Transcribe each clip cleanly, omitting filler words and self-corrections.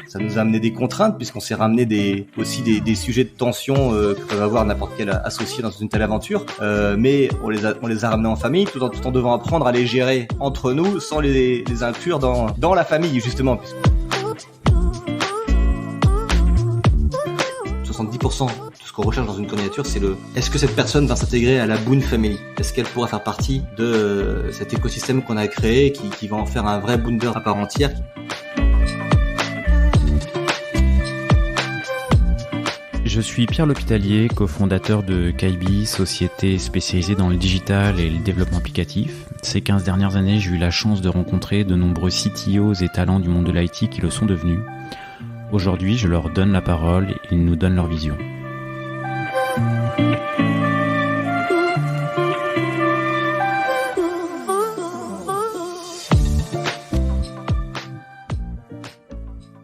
Ça nous a amené des contraintes puisqu'on s'est ramené aussi des sujets de tension que peuvent avoir n'importe quel associé dans une telle aventure. Mais on les a ramenés en famille tout en devant apprendre à les gérer entre nous sans les inclure dans la famille justement. 70% de ce qu'on recherche dans une candidature, c'est est-ce que cette personne va s'intégrer à la Boon Family? Est-ce qu'elle pourra faire partie de cet écosystème qu'on a créé qui va en faire un vrai Boonder à part entière? Je suis Pierre L'Hôpitalier, cofondateur de Kaibi, société spécialisée dans le digital et le développement applicatif. Ces 15 dernières années, j'ai eu la chance de rencontrer de nombreux CTOs et talents du monde de l'IT qui le sont devenus. Aujourd'hui, je leur donne la parole et ils nous donnent leur vision.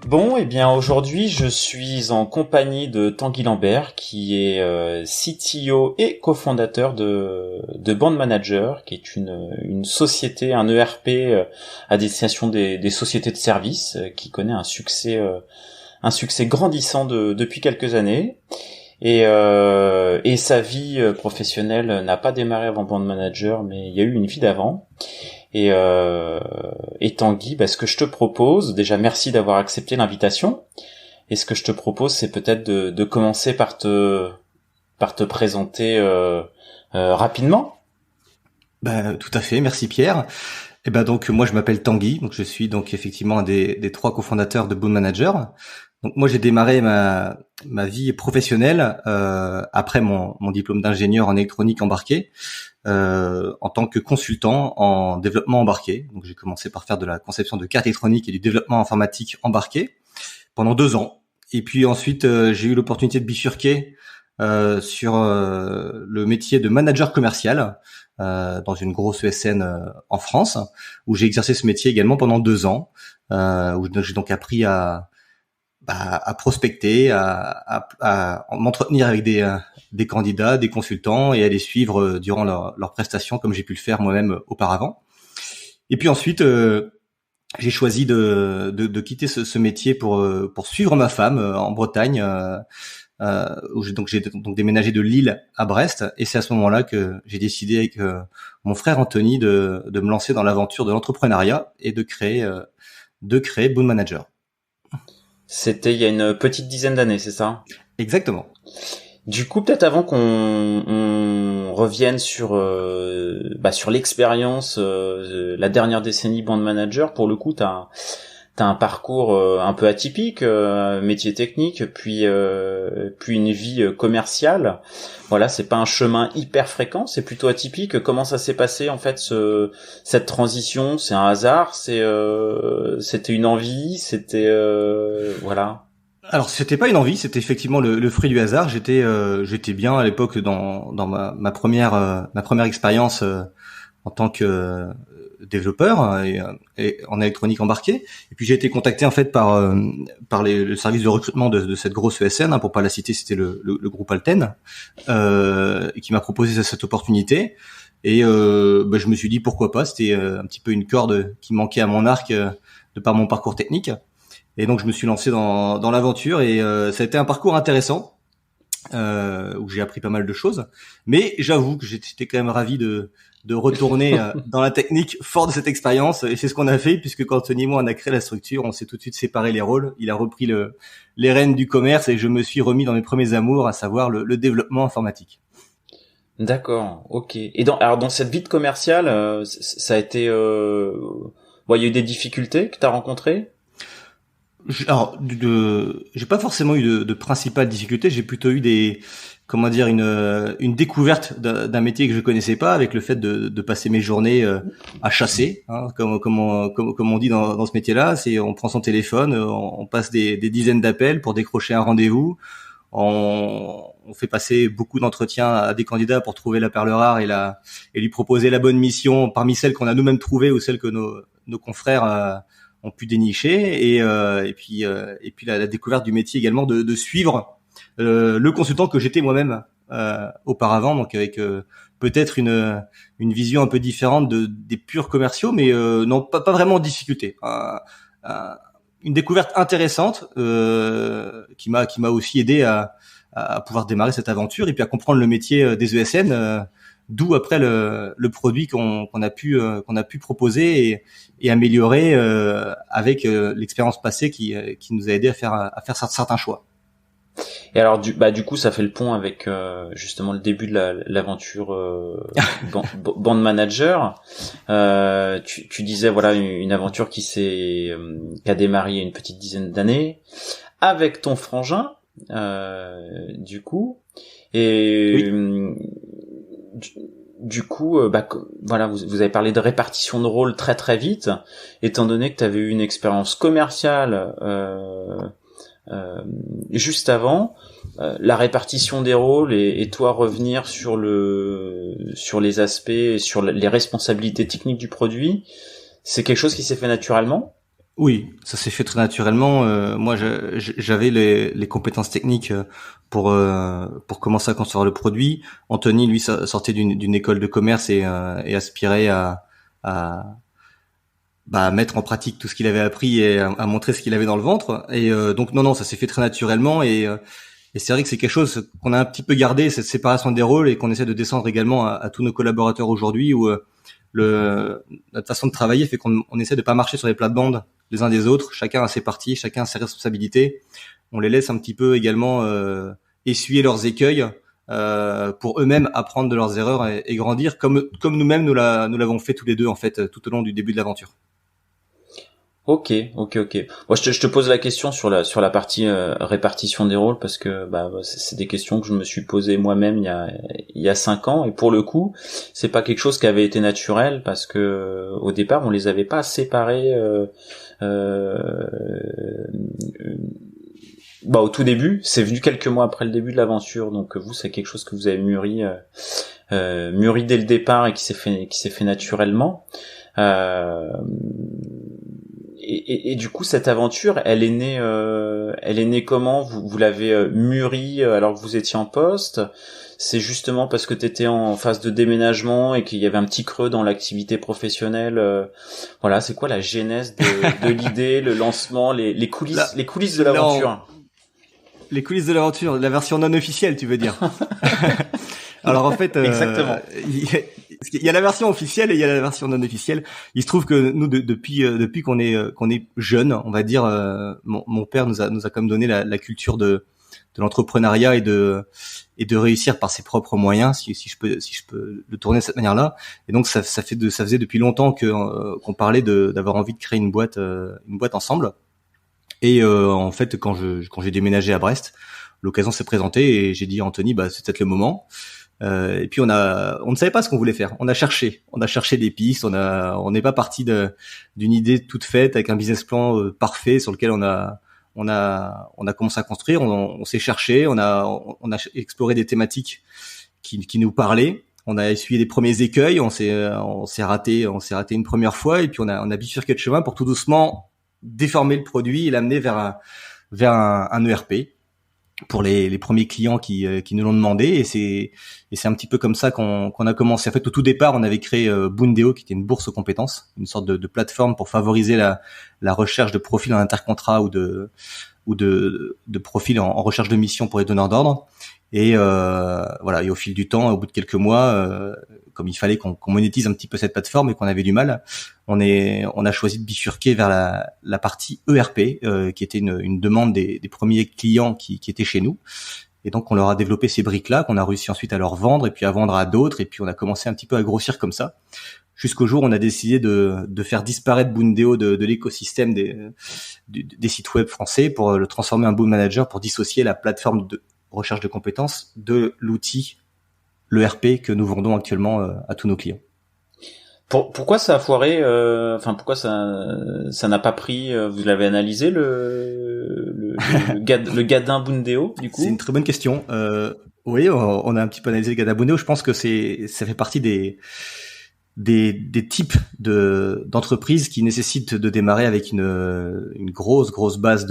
Bon, eh bien aujourd'hui, je suis en compagnie de Tanguy Lambert, qui est CTO et cofondateur de Bond Manager, qui est une société, un ERP à destination des sociétés de services, qui connaît un succès grandissant depuis quelques années. Et sa vie professionnelle n'a pas démarré avant Bond Manager, mais il y a eu une vie d'avant. Et Tanguy, ce que je te propose, déjà merci d'avoir accepté l'invitation. Et ce que je te propose, c'est peut-être de commencer par te présenter rapidement. Tout à fait, merci Pierre. Et donc moi je m'appelle Tanguy, donc je suis donc effectivement un des 3 cofondateurs de Boon Manager. Donc moi j'ai démarré ma vie professionnelle après mon diplôme d'ingénieur en électronique embarquée en tant que consultant en développement embarqué. Donc j'ai commencé par faire de la conception de cartes électroniques et du développement informatique embarqué pendant 2 ans. Et puis ensuite j'ai eu l'opportunité de bifurquer sur le métier de manager commercial dans une grosse ESN en France, où j'ai exercé ce métier également pendant 2 ans, où j'ai donc appris à prospecter, à m'entretenir avec des candidats, des consultants et à les suivre durant leurs prestations comme j'ai pu le faire moi-même auparavant. Et puis ensuite, j'ai choisi de quitter ce métier pour suivre ma femme en Bretagne, où j'ai déménagé de Lille à Brest. Et c'est à ce moment-là que j'ai décidé avec mon frère Anthony de me lancer dans l'aventure de l'entrepreneuriat et de créer Boon Manager. C'était il y a une petite dizaine d'années, c'est ça? Exactement. Du coup, peut-être avant qu'on revienne sur l'expérience, la dernière décennie Bond Manager, pour le coup, t'as un parcours un peu atypique, métier technique, puis une vie commerciale. Voilà, c'est pas un chemin hyper fréquent, c'est plutôt atypique. Comment ça s'est passé en fait cette transition? C'est un hasard, c'était une envie, voilà. Alors c'était pas une envie, c'était effectivement le fruit du hasard. J'étais bien à l'époque dans ma première expérience en tant que développeur et en électronique embarquée. Et puis j'ai été contacté en fait par le service de recrutement de cette grosse ESN, pour pas la citer, c'était le groupe Alten, qui m'a proposé cette opportunité. Et je me suis dit pourquoi pas. C'était un petit peu une corde qui manquait à mon arc de par mon parcours technique. Et donc je me suis lancé dans l'aventure et ça a été un parcours intéressant où j'ai appris pas mal de choses. Mais j'avoue que j'étais quand même ravi de retourner dans la technique fort de cette expérience. Et c'est ce qu'on a fait, puisque quand Tony et moi on a créé la structure, on s'est tout de suite séparé les rôles. Il a repris les rênes du commerce et je me suis remis dans mes premiers amours, à savoir le développement informatique. D'accord, ok. Et dans cette vie de commercial, ça a été... il y a eu des difficultés que tu as rencontrées? Alors, j'ai pas forcément eu de principales difficultés. J'ai plutôt eu une découverte d'un métier que je connaissais pas, avec le fait de passer mes journées à chasser, comme on dit dans ce métier-là. C'est on prend son téléphone, on passe des dizaines d'appels pour décrocher un rendez-vous. On fait passer beaucoup d'entretiens à des candidats pour trouver la perle rare et lui proposer la bonne mission parmi celles qu'on a nous-mêmes trouvées ou celles que nos confrères ont pu dénicher, et puis la découverte du métier également de suivre le consultant que j'étais moi-même auparavant, donc avec peut-être une vision un peu différente des purs commerciaux, mais non, pas vraiment en difficulté. Une découverte intéressante qui m'a aussi aidé à pouvoir démarrer cette aventure et puis à comprendre le métier des ESN. D'où après le produit qu'on a pu proposer et améliorer avec l'expérience passée qui nous a aidé à faire certains choix. Et alors du coup ça fait le pont avec justement le début de l'aventure band manager. Tu disais voilà une aventure qui a démarré il y a une petite dizaine d'années avec ton frangin du coup et oui. Du coup, voilà, vous avez parlé de répartition de rôle très très vite, étant donné que tu avais eu une expérience commerciale juste avant, la répartition des rôles et toi revenir sur les aspects, sur les responsabilités techniques du produit, c'est quelque chose qui s'est fait naturellement? Oui, ça s'est fait très naturellement. Moi, j'avais les compétences techniques pour commencer à construire le produit. Anthony, lui, sortait d'une école de commerce et aspirait à mettre en pratique tout ce qu'il avait appris et à montrer ce qu'il avait dans le ventre. Et donc non, ça s'est fait très naturellement et c'est vrai que c'est quelque chose qu'on a un petit peu gardé, cette séparation des rôles et qu'on essaie de descendre également à tous nos collaborateurs aujourd'hui où notre façon de travailler fait qu'on essaie de pas marcher sur les plates-bandes les uns des autres. Chacun a ses parties, chacun a ses responsabilités. On les laisse un petit peu également essuyer leurs écueils pour eux-mêmes apprendre de leurs erreurs et grandir comme nous-mêmes nous l'avons fait tous les deux en fait tout au long du début de l'aventure. Ok. Moi, je te pose la question sur la partie répartition des rôles parce que c'est des questions que je me suis posées moi-même il y a 5 ans et pour le coup, c'est pas quelque chose qui avait été naturel parce que au départ, on les avait pas séparés. Au tout début, c'est venu quelques mois après le début de l'aventure, donc vous, c'est quelque chose que vous avez mûri dès le départ et qui s'est fait naturellement. Et du coup, cette aventure, elle est née comment? Vous l'avez mûrie alors que vous étiez en poste? C'est justement parce que t'étais en phase de déménagement et qu'il y avait un petit creux dans l'activité professionnelle. Voilà, c'est quoi la genèse de l'idée, le lancement, les coulisses, les coulisses de l'aventure? Les coulisses de l'aventure, la version non officielle, tu veux dire? Alors en fait, exactement. Il y a la version officielle et il y a la version non officielle. Il se trouve que nous, depuis qu'on est jeune, on va dire, mon père nous a quand même donné la culture de l'entrepreneuriat et de réussir par ses propres moyens, si je peux le tourner de cette manière-là. Et donc ça faisait depuis longtemps qu'on parlait d'avoir envie de créer une boîte ensemble. Et en fait, quand j'ai déménagé à Brest, l'occasion s'est présentée et j'ai dit à Anthony, c'est peut-être le moment. Et puis on ne savait pas ce qu'on voulait faire. On a cherché des pistes. On n'est pas parti d'une idée toute faite avec un business plan parfait sur lequel on a commencé à construire. On s'est cherché. On a exploré des thématiques qui nous parlaient. On a essuyé les premiers écueils. On s'est raté une première fois et puis on a bifurqué de chemin pour tout doucement déformer le produit et l'amener vers un ERP pour les premiers clients qui nous l'ont demandé et c'est un petit peu comme ça qu'on a commencé. En fait, au tout départ, on avait créé Bundeo, qui était une bourse aux compétences, une sorte de plateforme pour favoriser la recherche de profils en intercontrat ou de profils en recherche de mission pour les donneurs d'ordre. Et voilà. Et au fil du temps, au bout de quelques mois, comme il fallait qu'on monétise un petit peu cette plateforme et qu'on avait du mal, on a choisi de bifurquer vers la partie ERP, qui était une demande des premiers clients qui étaient chez nous. Et donc on leur a développé ces briques-là qu'on a réussi ensuite à leur vendre et puis à vendre à d'autres. Et puis on a commencé un petit peu à grossir comme ça, jusqu'au jour où on a décidé de faire disparaître Bundeo de l'écosystème des sites web français pour le transformer en Boon Manager, pour dissocier la plateforme de recherche de compétences de l'outil, l'ERP que nous vendons actuellement à tous nos clients. Pourquoi ça a foiré? Pourquoi ça n'a pas pris? Vous l'avez analysé le gadin Bundeo du coup? C'est une très bonne question. Oui, on a un petit peu analysé le gadin Bundeo. Je pense que ça fait partie des types d'entreprises qui nécessitent de démarrer avec une grosse base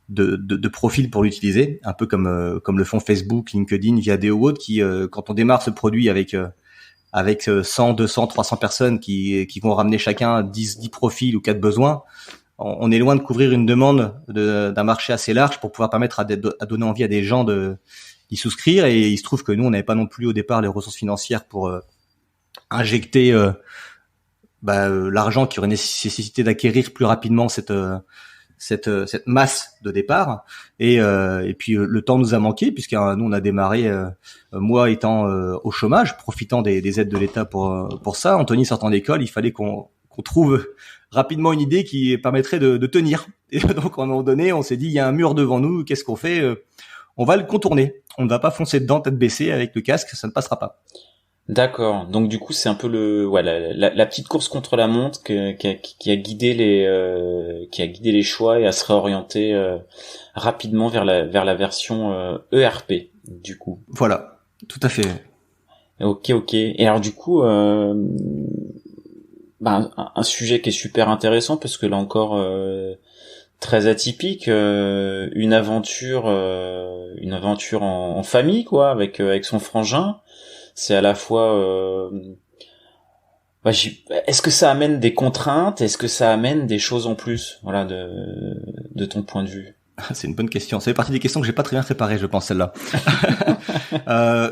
de profils pour l'utiliser, un peu comme le font Facebook, LinkedIn, Viadeo ou autres, qui quand on démarre ce produit avec 100, 200, 300 personnes qui vont ramener chacun 10 profils ou 4 besoins, on est loin de couvrir une demande d'un marché assez large pour pouvoir permettre à donner envie à des gens d'y souscrire. Et il se trouve que nous, on n'avait pas non plus au départ les ressources financières pour injecter l'argent qui aurait nécessité d'acquérir plus rapidement cette masse de départ. Et puis le temps nous a manqué, puisque nous on a démarré, moi étant au chômage, profitant des aides de l'État pour ça, Anthony sortant d'école, il fallait qu'on trouve rapidement une idée qui permettrait de tenir. Et donc à un moment donné, on s'est dit, il y a un mur devant nous, qu'est-ce qu'on fait? On va le contourner, on ne va pas foncer dedans tête baissée avec le casque, ça ne passera pas. D'accord. Donc du coup, c'est un peu la petite course contre la montre qui a guidé les choix et à se réorienter rapidement vers la version ERP du coup. Voilà, tout à fait. Ok. Et alors du coup, un sujet qui est super intéressant parce que là encore très atypique, une aventure en famille quoi, avec son frangin. C'est à la fois est-ce que ça amène des contraintes, est-ce que ça amène des choses en plus, voilà, de ton point de vue? C'est une bonne question. Ça fait partie des questions que j'ai pas très bien préparées, je pense, celle-là.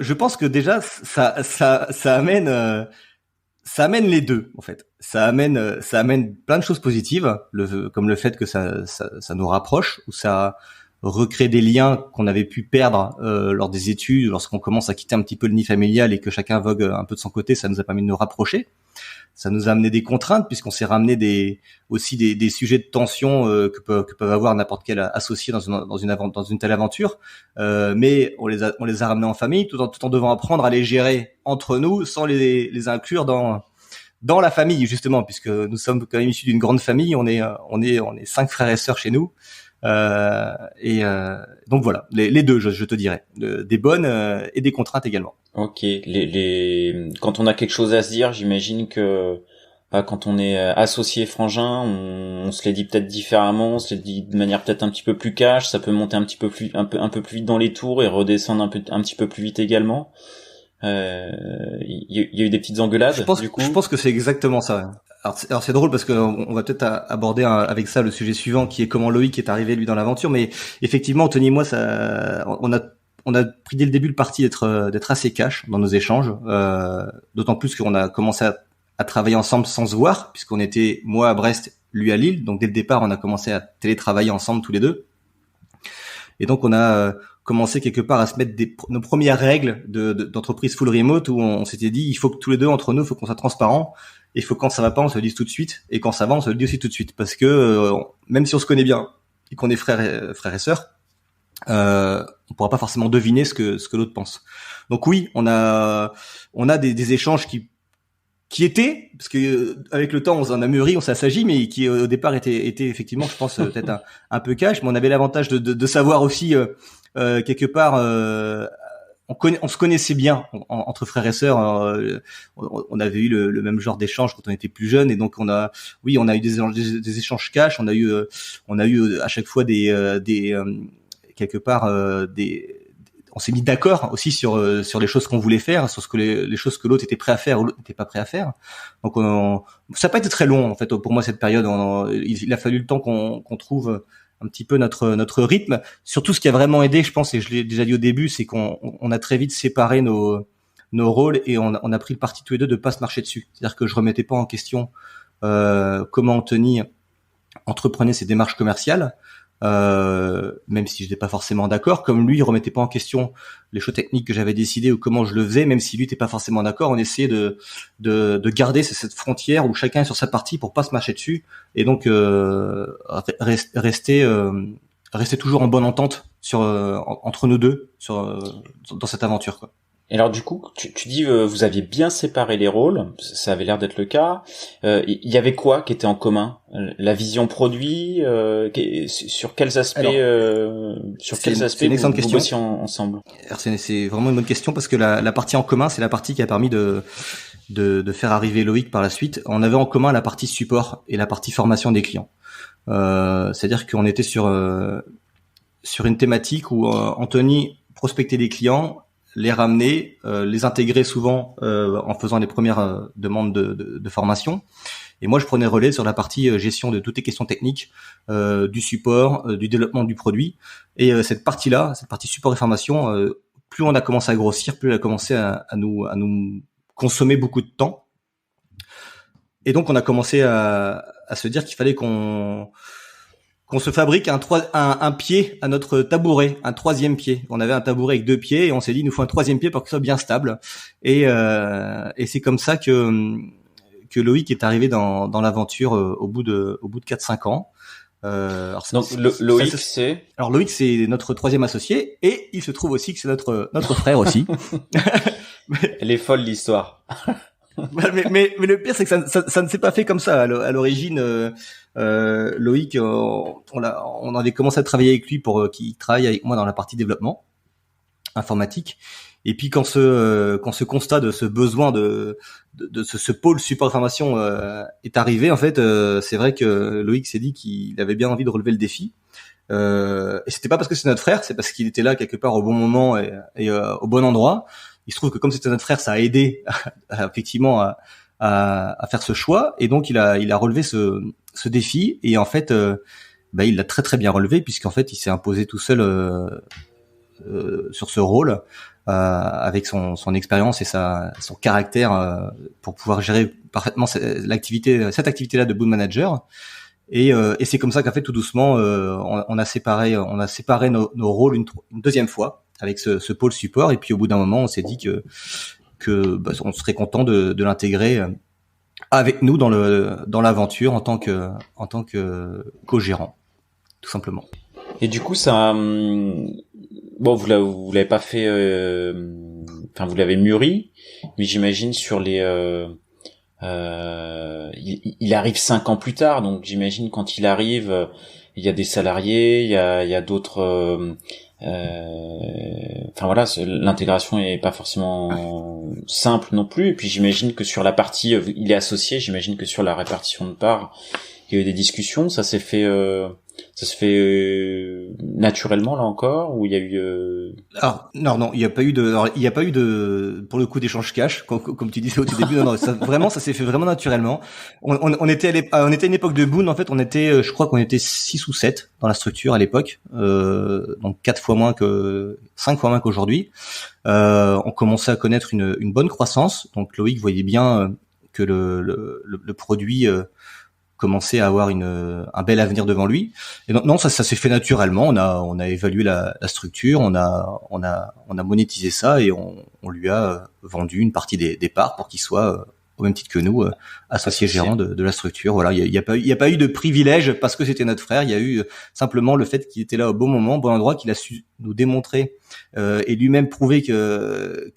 Je pense que déjà ça amène les deux, en fait. Ça amène plein de choses positives, comme le fait que ça nous rapproche, ou ça recrée des liens qu'on avait pu perdre lors des études, lorsqu'on commence à quitter un petit peu le nid familial et que chacun vogue un peu de son côté. Ça nous a permis de nous rapprocher. Ça nous a amené des contraintes, puisqu'on s'est ramené des sujets de tension que peuvent avoir n'importe quel associé dans une telle aventure, mais on les a ramenés en famille, tout en devant apprendre à les gérer entre nous sans les inclure dans la famille, justement, puisque nous sommes quand même issus d'une grande famille. On est 5 frères et sœurs chez nous. Donc voilà, les deux, je te dirais, des bonnes et des contraintes également. Ok, quand on a quelque chose à se dire, j'imagine que quand on est associé frangin, on se les dit peut-être différemment, on se les dit de manière peut-être un petit peu plus cash, ça peut monter un peu plus vite dans les tours et redescendre un petit peu plus vite également. Il y a eu des petites engueulades. Je pense que c'est exactement ça. Alors c'est drôle parce que on va peut-être aborder avec ça le sujet suivant, qui est comment Loïc est arrivé lui dans l'aventure. Mais effectivement, Anthony et moi, on a pris dès le début le parti d'être assez cash dans nos échanges, d'autant plus qu'on a commencé à travailler ensemble sans se voir, puisqu'on était moi à Brest, lui à Lille. Donc dès le départ, on a commencé à télétravailler ensemble tous les deux. Et donc on a commencé quelque part à se mettre nos premières règles d'entreprise full remote, où on s'était dit, il faut que tous les deux entre nous, il faut qu'on soit transparent. Et il faut, quand ça va pas, on se le dise tout de suite, et quand ça va, on se le dit aussi tout de suite, parce que même si on se connaît bien et qu'on est frères et sœurs, on pourra pas forcément deviner ce que l'autre pense. Donc oui, on a des échanges qui étaient, parce que avec le temps on en a mûri, on s'est assagi, mais qui au départ étaient effectivement, je pense, peut-être un peu cash, mais on avait l'avantage de savoir aussi quelque part. On se connaissait bien entre frères et sœurs. On avait eu le même genre d'échange quand on était plus jeune, et donc on a eu des échanges cash. On a eu à chaque fois quelque part on s'est mis d'accord aussi sur les choses qu'on voulait faire, sur les choses que l'autre était prêt à faire ou l'autre n'était pas prêt à faire. Donc ça n'a pas été très long en fait pour moi cette période. Il a fallu le temps qu'on trouve un petit peu notre rythme. Surtout, ce qui a vraiment aidé, je pense, et je l'ai déjà dit au début, c'est qu'on a très vite séparé nos rôles, et on a pris le parti tous les deux de pas se marcher dessus. C'est-à-dire que je remettais pas en question comment Anthony entreprenait ses démarches commerciales, même si je n'étais pas forcément d'accord, comme lui il remettait pas en question les choix techniques que j'avais décidé ou comment je le faisais, même si lui n'était pas forcément d'accord. On essayait de garder cette frontière où chacun est sur sa partie pour pas se marcher dessus, et donc rester toujours en bonne entente entre nous deux dans cette aventure, quoi. Et alors du coup, tu dis vous aviez bien séparé les rôles, ça avait l'air d'être le cas. Il y avait quoi qui était en commun? La vision produit, sur quels aspects vous bossiez ensemble? Alors c'est vraiment une bonne question, parce que la partie en commun, c'est la partie qui a permis de faire arriver Loïc par la suite. On avait en commun la partie support et la partie formation des clients. C'est-à-dire qu'on était sur sur une thématique où Anthony prospectait des clients, les ramener, les intégrer souvent en faisant les premières demandes de formation. Et moi, je prenais relais sur la partie gestion de toutes les questions techniques, du support, du développement du produit. Et cette partie support et formation, plus on a commencé à grossir, plus elle a commencé à nous consommer beaucoup de temps. Et donc, on a commencé à se dire qu'il fallait qu'on se fabrique un pied à notre tabouret, un troisième pied. On avait un tabouret avec 2 pieds et on s'est dit, il nous faut un troisième pied pour qu'il soit bien stable. Et c'est comme ça que Loïc est arrivé dans l'aventure au bout de 4-5 ans. Donc Loïc, c'est notre troisième associé et il se trouve aussi que c'est notre frère aussi. Elle est folle l'histoire. mais le pire c'est que ça ne s'est pas fait comme ça à l'origine. Loïc, on avait commencé à travailler avec lui pour qu'il travaille avec moi dans la partie développement informatique. Et puis quand ce constat de ce besoin de ce pôle support information est arrivé, en fait, c'est vrai que Loïc s'est dit qu'il avait bien envie de relever le défi. Et c'était pas parce que c'est notre frère, c'est parce qu'il était là quelque part au bon moment et au bon endroit. Il se trouve que comme c'était notre frère, ça a aidé effectivement à faire ce choix. Et donc il a relevé ce défi. Et en fait, il l'a très très bien relevé puisqu'en fait il s'est imposé tout seul sur ce rôle. Avec son expérience et son caractère pour pouvoir gérer parfaitement cette activité-là de Boon Manager. Et c'est comme ça qu'en fait tout doucement on a séparé nos rôles une deuxième fois avec ce pôle support. Et puis au bout d'un moment on s'est dit que on serait content de l'intégrer avec nous dans l'aventure en tant que co-gérant, tout simplement. Et du coup, ça, bon, vous l'avez pas fait, enfin, vous l'avez mûri, mais j'imagine sur les, il arrive 5 ans plus tard, donc j'imagine quand il arrive, il y a des salariés, il y a d'autres, enfin voilà, l'intégration est pas forcément simple non plus. Et puis j'imagine que sur la partie, il est associé, j'imagine que sur la répartition de parts, il y a eu des discussions, ça s'est fait naturellement là encore, ou il y a eu Alors non, il y a pas eu de pour le coup d'échange cash comme tu disais au tout début. Non, ça s'est fait vraiment naturellement. On était à une époque de Boon, en fait, je crois qu'on était 6 ou 7 dans la structure à l'époque, donc 5 fois moins qu'aujourd'hui. On commençait à connaître une bonne croissance, donc Loïc voyait bien que le produit commençait à avoir un bel avenir devant lui. Et donc non, ça s'est fait naturellement. On a évalué la structure, on a monétisé ça et on lui a vendu une partie des parts pour qu'il soit au même titre que nous associé gérant de la structure. Voilà, il y a pas eu de privilège parce que c'était notre frère. Il y a eu simplement le fait qu'il était là au bon moment, au bon endroit, qu'il a su nous démontrer et lui-même prouver que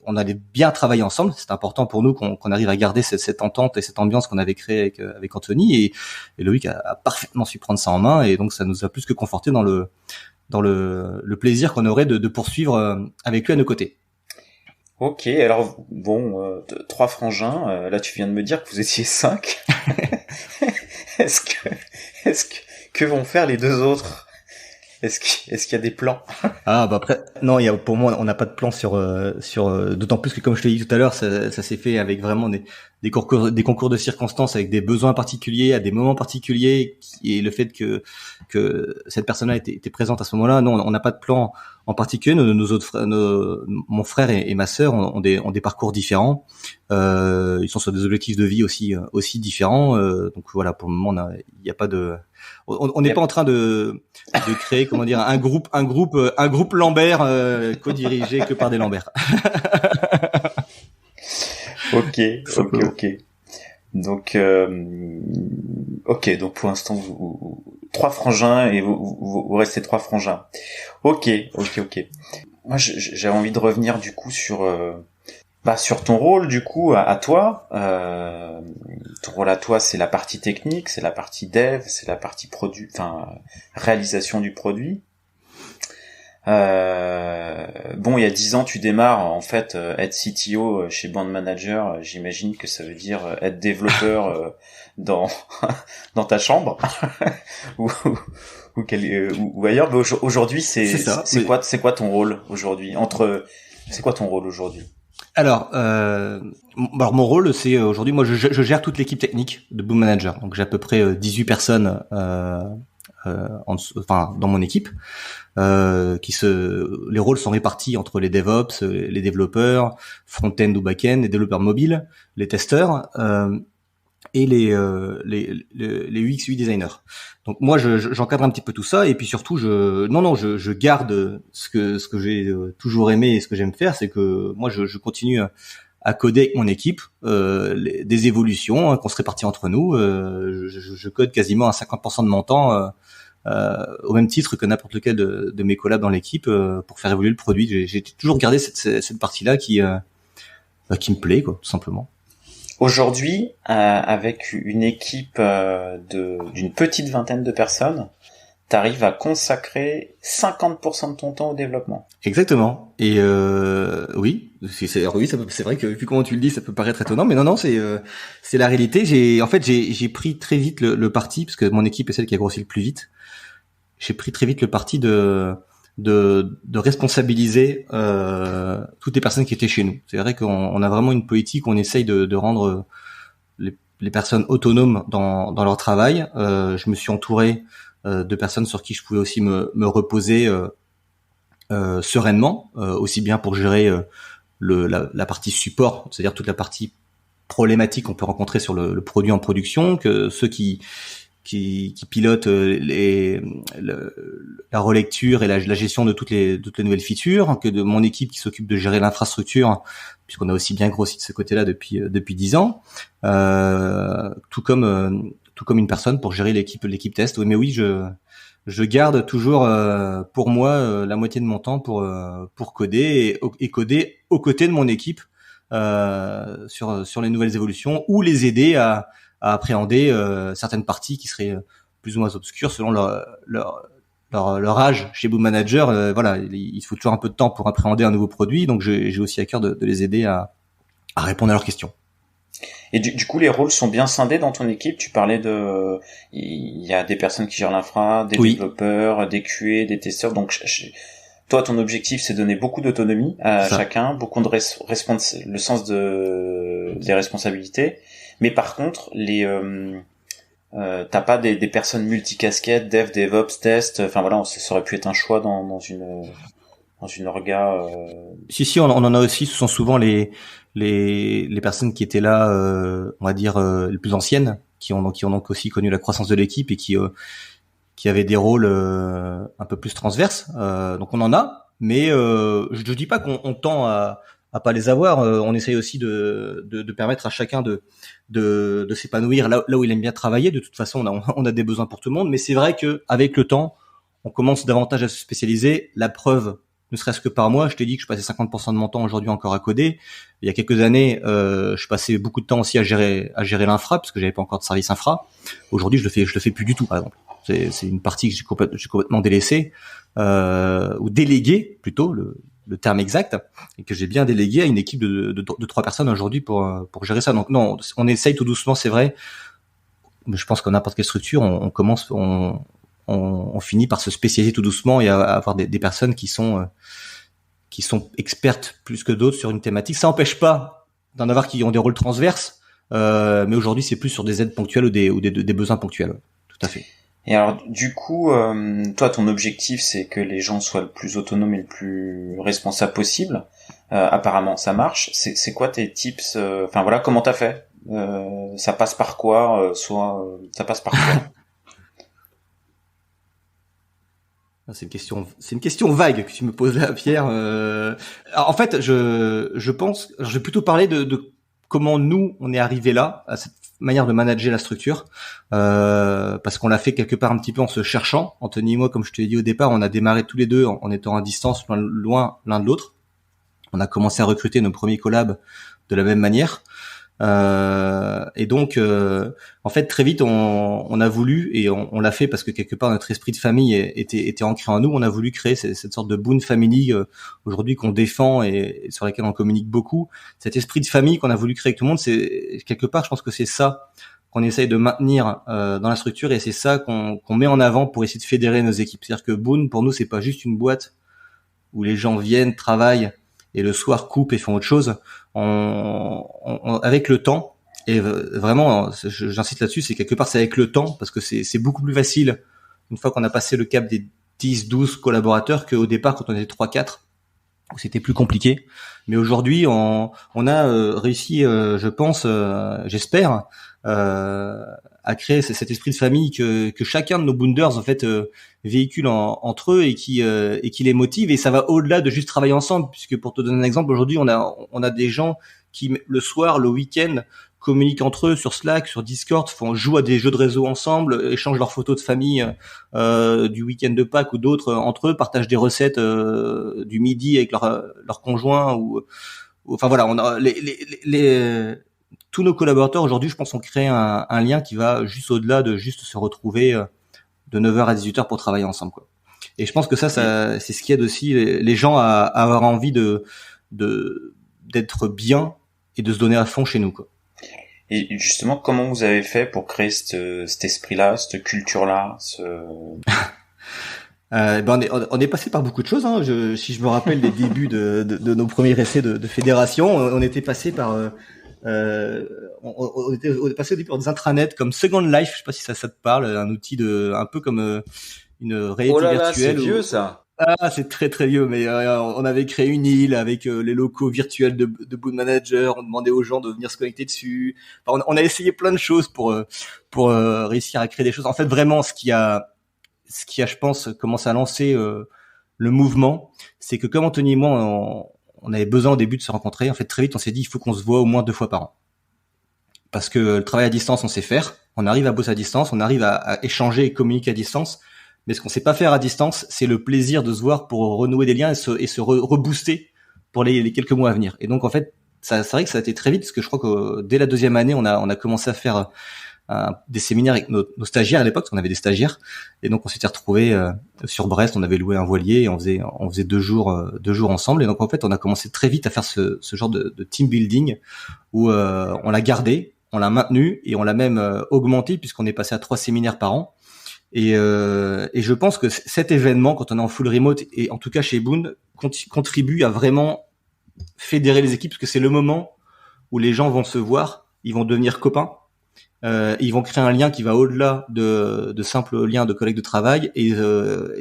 on allait bien travailler ensemble. C'est important pour nous qu'on arrive à garder cette entente et cette ambiance qu'on avait créée avec Anthony, et Loïc a parfaitement su prendre ça en main, et donc ça nous a plus que conforté dans le plaisir qu'on aurait de poursuivre avec lui à nos côtés. Ok, alors bon, 3 frangins, là tu viens de me dire que vous étiez 5. Que vont faire les 2 autres? Est-ce qu'il y a des plans? Ah bah après non, pour moi on n'a pas de plan sur d'autant plus que comme je te l'ai dit tout à l'heure, ça s'est fait avec vraiment des concours de circonstances, avec des besoins particuliers à des moments particuliers, et le fait que cette personne-là était présente à ce moment-là. Non, on n'a pas de plan en particulier. Nos autres frères, mon frère et ma sœur ont des parcours différents. Ils sont sur des objectifs de vie aussi différents. Donc voilà, pour le moment il n'y a pas de on n'est pas en train de créer, comment dire, un groupe Lambert co-dirigé que par des Lambert. Ok. Donc donc pour l'instant vous 3 frangins et vous restez 3 frangins. Ok. Moi j'avais envie de revenir du coup sur ton rôle du coup à toi. Ton rôle à toi, c'est la partie technique, c'est la partie dev, c'est la partie produit, enfin réalisation du produit. Bon, il y a 10 ans, tu démarres. En fait, être CTO chez Band Manager, j'imagine que ça veut dire être développeur dans dans ta chambre ou ou ailleurs. Mais aujourd'hui, C'est ça. c'est quoi ton rôle aujourd'hui c'est quoi ton rôle aujourd'hui? Alors mon rôle, c'est aujourd'hui, moi, je gère toute l'équipe technique de Boom Manager. Donc j'ai à peu près 18 personnes, dans mon équipe. Les rôles sont répartis entre les DevOps, les développeurs, front-end ou back-end, les développeurs mobiles, les testeurs et les UX UI designers. Donc moi j'encadre un petit peu tout ça et puis surtout je garde ce que j'ai toujours aimé et ce que j'aime faire, c'est que moi je continue à coder avec mon équipe des évolutions qu'on se répartit entre nous. Je code quasiment à 50% de mon temps. Au même titre que n'importe lequel de mes collabs dans l'équipe pour faire évoluer le produit. J'ai toujours gardé cette partie-là qui me plaît, quoi, tout simplement. Aujourd'hui, avec une équipe d'une petite vingtaine de personnes, t'arrives à consacrer 50% de ton temps au développement. Exactement. Et oui, c'est vrai que vu comment tu le dis, ça peut paraître étonnant, mais non, c'est la réalité. J'ai pris très vite le parti, parce que mon équipe est celle qui a grossi le plus vite. J'ai pris très vite le parti de responsabiliser toutes les personnes qui étaient chez nous. C'est vrai qu'on a vraiment une politique où on essaye de rendre les personnes autonomes dans leur travail. Je me suis entouré de personnes sur qui je pouvais aussi me reposer sereinement, aussi bien pour gérer la partie support, c'est-à-dire toute la partie problématique qu'on peut rencontrer sur le produit en production, que ceux qui pilotent la relecture et la gestion de toutes les nouvelles features, que de mon équipe qui s'occupe de gérer l'infrastructure, puisqu'on a aussi bien grossi de ce côté-là depuis 10 ans, tout comme une personne pour gérer l'équipe test. Oui, mais oui, je garde toujours pour moi la moitié de mon temps pour coder et coder aux côtés de mon équipe sur les nouvelles évolutions ou les aider à appréhender certaines parties qui seraient plus ou moins obscures selon leur âge chez Boom Manager. Voilà, il faut toujours un peu de temps pour appréhender un nouveau produit, donc j'ai aussi à cœur de les aider à répondre à leurs questions. Et du coup, les rôles sont bien scindés dans ton équipe. Tu parlais il y a des personnes qui gèrent l'infra, des développeurs, des QA, des testeurs. Donc, toi, ton objectif, c'est donner beaucoup d'autonomie à chacun, beaucoup de le sens des responsabilités. Mais par contre, t'as pas des personnes multicasquettes, dev, DevOps, test. Enfin voilà, ça aurait pu être un choix dans une orga. Si, on en a aussi. Ce sont souvent les personnes qui étaient là, on va dire les plus anciennes, qui ont donc aussi connu la croissance de l'équipe et qui avaient des rôles un peu plus transverses. Donc on en a, mais je dis pas qu'on tend à pas les avoir. On essaye aussi de permettre à chacun de s'épanouir là où il aime bien travailler. De toute façon, on a des besoins pour tout le monde, mais c'est vrai que avec le temps, on commence davantage à se spécialiser. La preuve, ne serait-ce que par moi, je t'ai dit que je passais 50% de mon temps aujourd'hui encore à coder. Il y a quelques années, je passais beaucoup de temps aussi à gérer l'infra, parce que j'avais pas encore de service infra. Aujourd'hui, je le fais plus du tout, par exemple. C'est une partie que j'ai complètement délaissée, ou déléguée, plutôt, le terme exact, et que j'ai bien délégué à une équipe de 3 personnes aujourd'hui pour gérer ça. Donc non, on essaye tout doucement, c'est vrai. Mais je pense que n'importe quelle structure, on finit par se spécialiser tout doucement et à avoir des personnes qui sont expertes plus que d'autres sur une thématique. Ça n'empêche pas d'en avoir qui ont des rôles transverses, mais aujourd'hui c'est plus sur des aides ponctuelles ou des besoins ponctuels. Tout à fait. Et alors, du coup, toi, ton objectif, c'est que les gens soient le plus autonomes et le plus responsables possible. Apparemment, ça marche. C'est quoi tes tips? Enfin voilà, comment t'as fait? Ça passe par quoi? Ça passe par quoi? C'est une question vague que tu me poses là, Pierre. Alors, en fait, je pense, je vais plutôt parler de comment nous on est arrivé là, à cette manière de manager la structure, parce qu'on l'a fait quelque part un petit peu en se cherchant. Anthony et moi, comme je te l'ai dit au départ, on a démarré tous les deux en étant à distance, loin l'un de l'autre. On a commencé à recruter nos premiers collabs de la même manière. Et donc, en fait, très vite, on a voulu, et on l'a fait parce que quelque part notre esprit de famille était ancré en nous. On a voulu créer cette sorte de Boon Family aujourd'hui qu'on défend et sur laquelle on communique beaucoup. Cet esprit de famille qu'on a voulu créer avec tout le monde, c'est quelque part, je pense que c'est ça qu'on essaye de maintenir dans la structure, et c'est ça qu'on met en avant pour essayer de fédérer nos équipes. C'est-à-dire que Boon, pour nous, c'est pas juste une boîte où les gens viennent, travaillent et le soir coupent et font autre chose. Avec le temps, et vraiment, j'insiste là-dessus, c'est quelque part c'est avec le temps, parce que c'est beaucoup plus facile une fois qu'on a passé le cap des 10, 12 collaborateurs qu'au départ quand on était 3, 4, où c'était plus compliqué. Mais aujourd'hui, on a réussi, je pense, j'espère, à créer cet esprit de famille que chacun de nos boonders en fait véhicule entre eux et qui les motive, et ça va au-delà de juste travailler ensemble, puisque pour te donner un exemple, aujourd'hui on a des gens qui le soir, le week-end, communiquent entre eux sur Slack, sur Discord, jouent à des jeux de réseau ensemble, échangent leurs photos de famille du week-end de Pâques ou d'autres entre eux, partagent des recettes du midi avec leur conjoint ou enfin voilà, on a tous nos collaborateurs aujourd'hui, je pense, ont créé un lien qui va juste au-delà de juste se retrouver de 9h à 18h pour travailler ensemble, quoi. Et je pense que ça c'est ce qui aide aussi les gens à avoir envie d'être bien et de se donner à fond chez nous, quoi. Et justement, comment vous avez fait pour créer cet esprit-là, cette culture-là, on est passé par beaucoup de choses, hein. Si je me rappelle des débuts de nos premiers essais de fédération, on était passé par on est passé au début par des intranets comme Second Life, je sais pas si ça te parle, un outil un peu comme une réalité virtuelle. C'est vieux ça. Ah, c'est très très vieux, mais on avait créé une île avec les locaux virtuels de Boon Manager. On demandait aux gens de venir se connecter dessus. Enfin, on a essayé plein de choses pour réussir à créer des choses. En fait, vraiment, ce qui a, je pense, commencé à lancer le mouvement, c'est que comme Anthony et moi, on avait besoin au début de se rencontrer. En fait, très vite, on s'est dit, il faut qu'on se voit au moins 2 fois par an. Parce que le travail à distance, on sait faire. On arrive à bosser à distance, on arrive à échanger et communiquer à distance. Mais ce qu'on sait pas faire à distance, c'est le plaisir de se voir pour renouer des liens et se rebooster pour les quelques mois à venir. Et donc, en fait, c'est vrai que ça a été très vite, parce que je crois que dès la 2e année, on a commencé à faire des séminaires avec nos stagiaires à l'époque, parce qu'on avait des stagiaires. Et donc, on s'était retrouvés sur Brest, on avait loué un voilier et on faisait 2 jours ensemble. Et donc, en fait, on a commencé très vite à faire ce genre de team building où on l'a gardé, on l'a maintenu et on l'a même augmenté, puisqu'on est passé à 3 séminaires par an. Et je pense que cet événement, quand on est en full remote, et en tout cas chez Boon, contribue à vraiment fédérer les équipes, parce que c'est le moment où les gens vont se voir, ils vont devenir copains, ils vont créer un lien qui va au-delà de simples liens de collègues de travail, et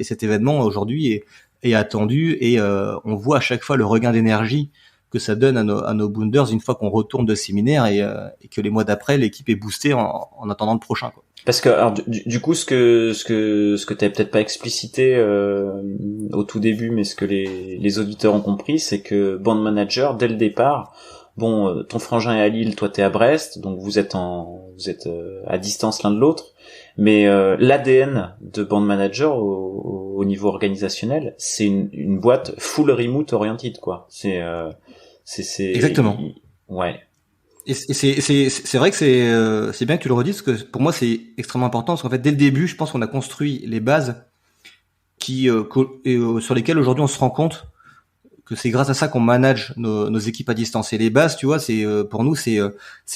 cet événement aujourd'hui est attendu, et on voit à chaque fois le regain d'énergie que ça donne à nos Boonders une fois qu'on retourne de séminaire, et que les mois d'après l'équipe est boostée en attendant le prochain, quoi. Parce que alors du coup ce que t'avais peut-être pas explicité au tout début, mais ce que les auditeurs ont compris, c'est que Band Manager, dès le départ, bon, ton frangin est à Lille, toi t'es à Brest, donc vous êtes à distance l'un de l'autre, mais l'ADN de Band Manager au niveau organisationnel, c'est une boîte full remote oriented, quoi. C'est exactement. Ouais. Et c'est vrai que c'est bien que tu le redis, parce que pour moi c'est extrêmement important, parce qu'en fait dès le début, je pense qu'on a construit les bases sur lesquelles aujourd'hui on se rend compte que c'est grâce à ça qu'on manage nos équipes à distance. Et les bases, tu vois, c'est pour nous c'est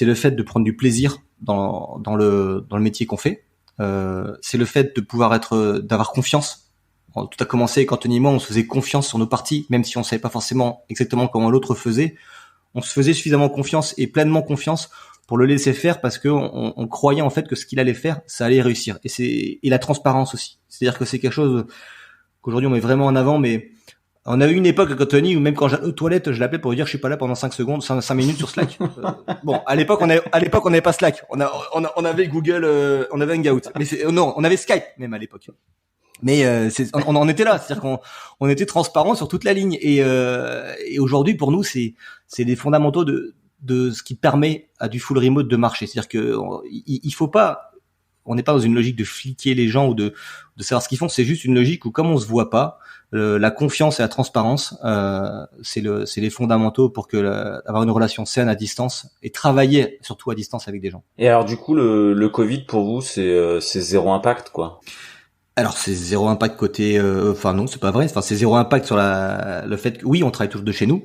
le fait de prendre du plaisir dans le métier qu'on fait. C'est le fait de pouvoir d'avoir confiance. Tout a commencé quand Anthony et moi on se faisait confiance sur nos parties, même si on savait pas forcément exactement comment l'autre faisait. On se faisait suffisamment confiance et pleinement confiance pour le laisser faire, parce que on croyait en fait que ce qu'il allait faire, ça allait réussir. Et la transparence aussi. C'est-à-dire que c'est quelque chose qu'aujourd'hui on met vraiment en avant. Mais on a eu une époque avec Anthony où même quand j'allais aux toilettes, je l'appelais pour lui dire je suis pas là pendant 5 secondes, 5 minutes sur Slack. Bon, à l'époque on n'avait pas Slack. On avait Google, on avait Hangout. Mais non, on avait Skype même à l'époque. Mais on en était là, c'est-à-dire qu'on était transparent sur toute la ligne, et aujourd'hui pour nous c'est des fondamentaux de ce qui permet à du full remote de marcher. C'est-à-dire que il faut pas, on n'est pas dans une logique de fliquer les gens ou de savoir ce qu'ils font. C'est juste une logique où, comme on se voit pas, la confiance et la transparence, c'est les fondamentaux pour avoir une relation saine à distance et travailler surtout à distance avec des gens. Et alors du coup, le Covid pour vous, c'est zéro impact, quoi. Alors c'est zéro impact côté, enfin non, c'est pas vrai. Enfin c'est zéro impact sur le fait que oui, on travaille toujours de chez nous.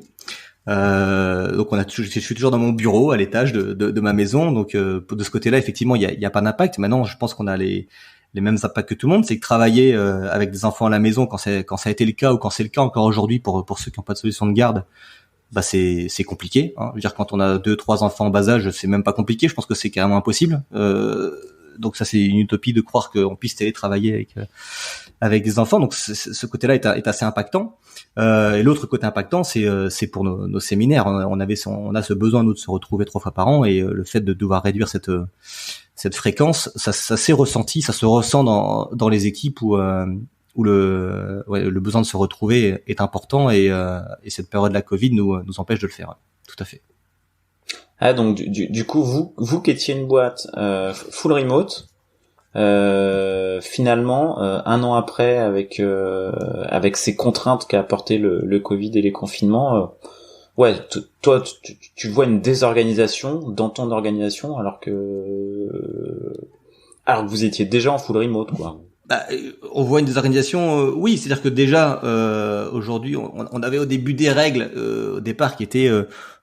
Donc je suis toujours dans mon bureau à l'étage de ma maison. Donc de ce côté-là, effectivement, il y a pas d'impact. Maintenant, je pense qu'on a les mêmes impacts que tout le monde. C'est que travailler avec des enfants à la maison quand ça a été le cas ou quand c'est le cas encore aujourd'hui pour ceux qui n'ont pas de solution de garde, bah c'est compliqué. Hein. Je veux dire, quand on a 2-3 enfants en bas âge, c'est même pas compliqué. Je pense que c'est carrément impossible. Donc ça, c'est une utopie de croire qu'on puisse télétravailler avec des enfants. Donc ce côté-là est assez impactant. Et l'autre côté impactant, c'est pour nos séminaires. On a ce besoin nous de se retrouver 3 fois par an, et le fait de devoir réduire cette fréquence, ça s'est ressenti, ça se ressent dans les équipes où le besoin de se retrouver est important, et cette période de la Covid nous empêche de le faire. Tout à fait. Ah, donc du coup, vous qui étiez une boîte full remote, finalement, un an après, avec ces contraintes qu'a apporté le Covid et les confinements, ouais, toi, tu vois une désorganisation dans ton organisation, alors que vous étiez déjà en full remote, quoi. Bah, on voit une désorganisation, oui, c'est-à-dire que déjà aujourd'hui, on avait au début des règles au départ qui étaient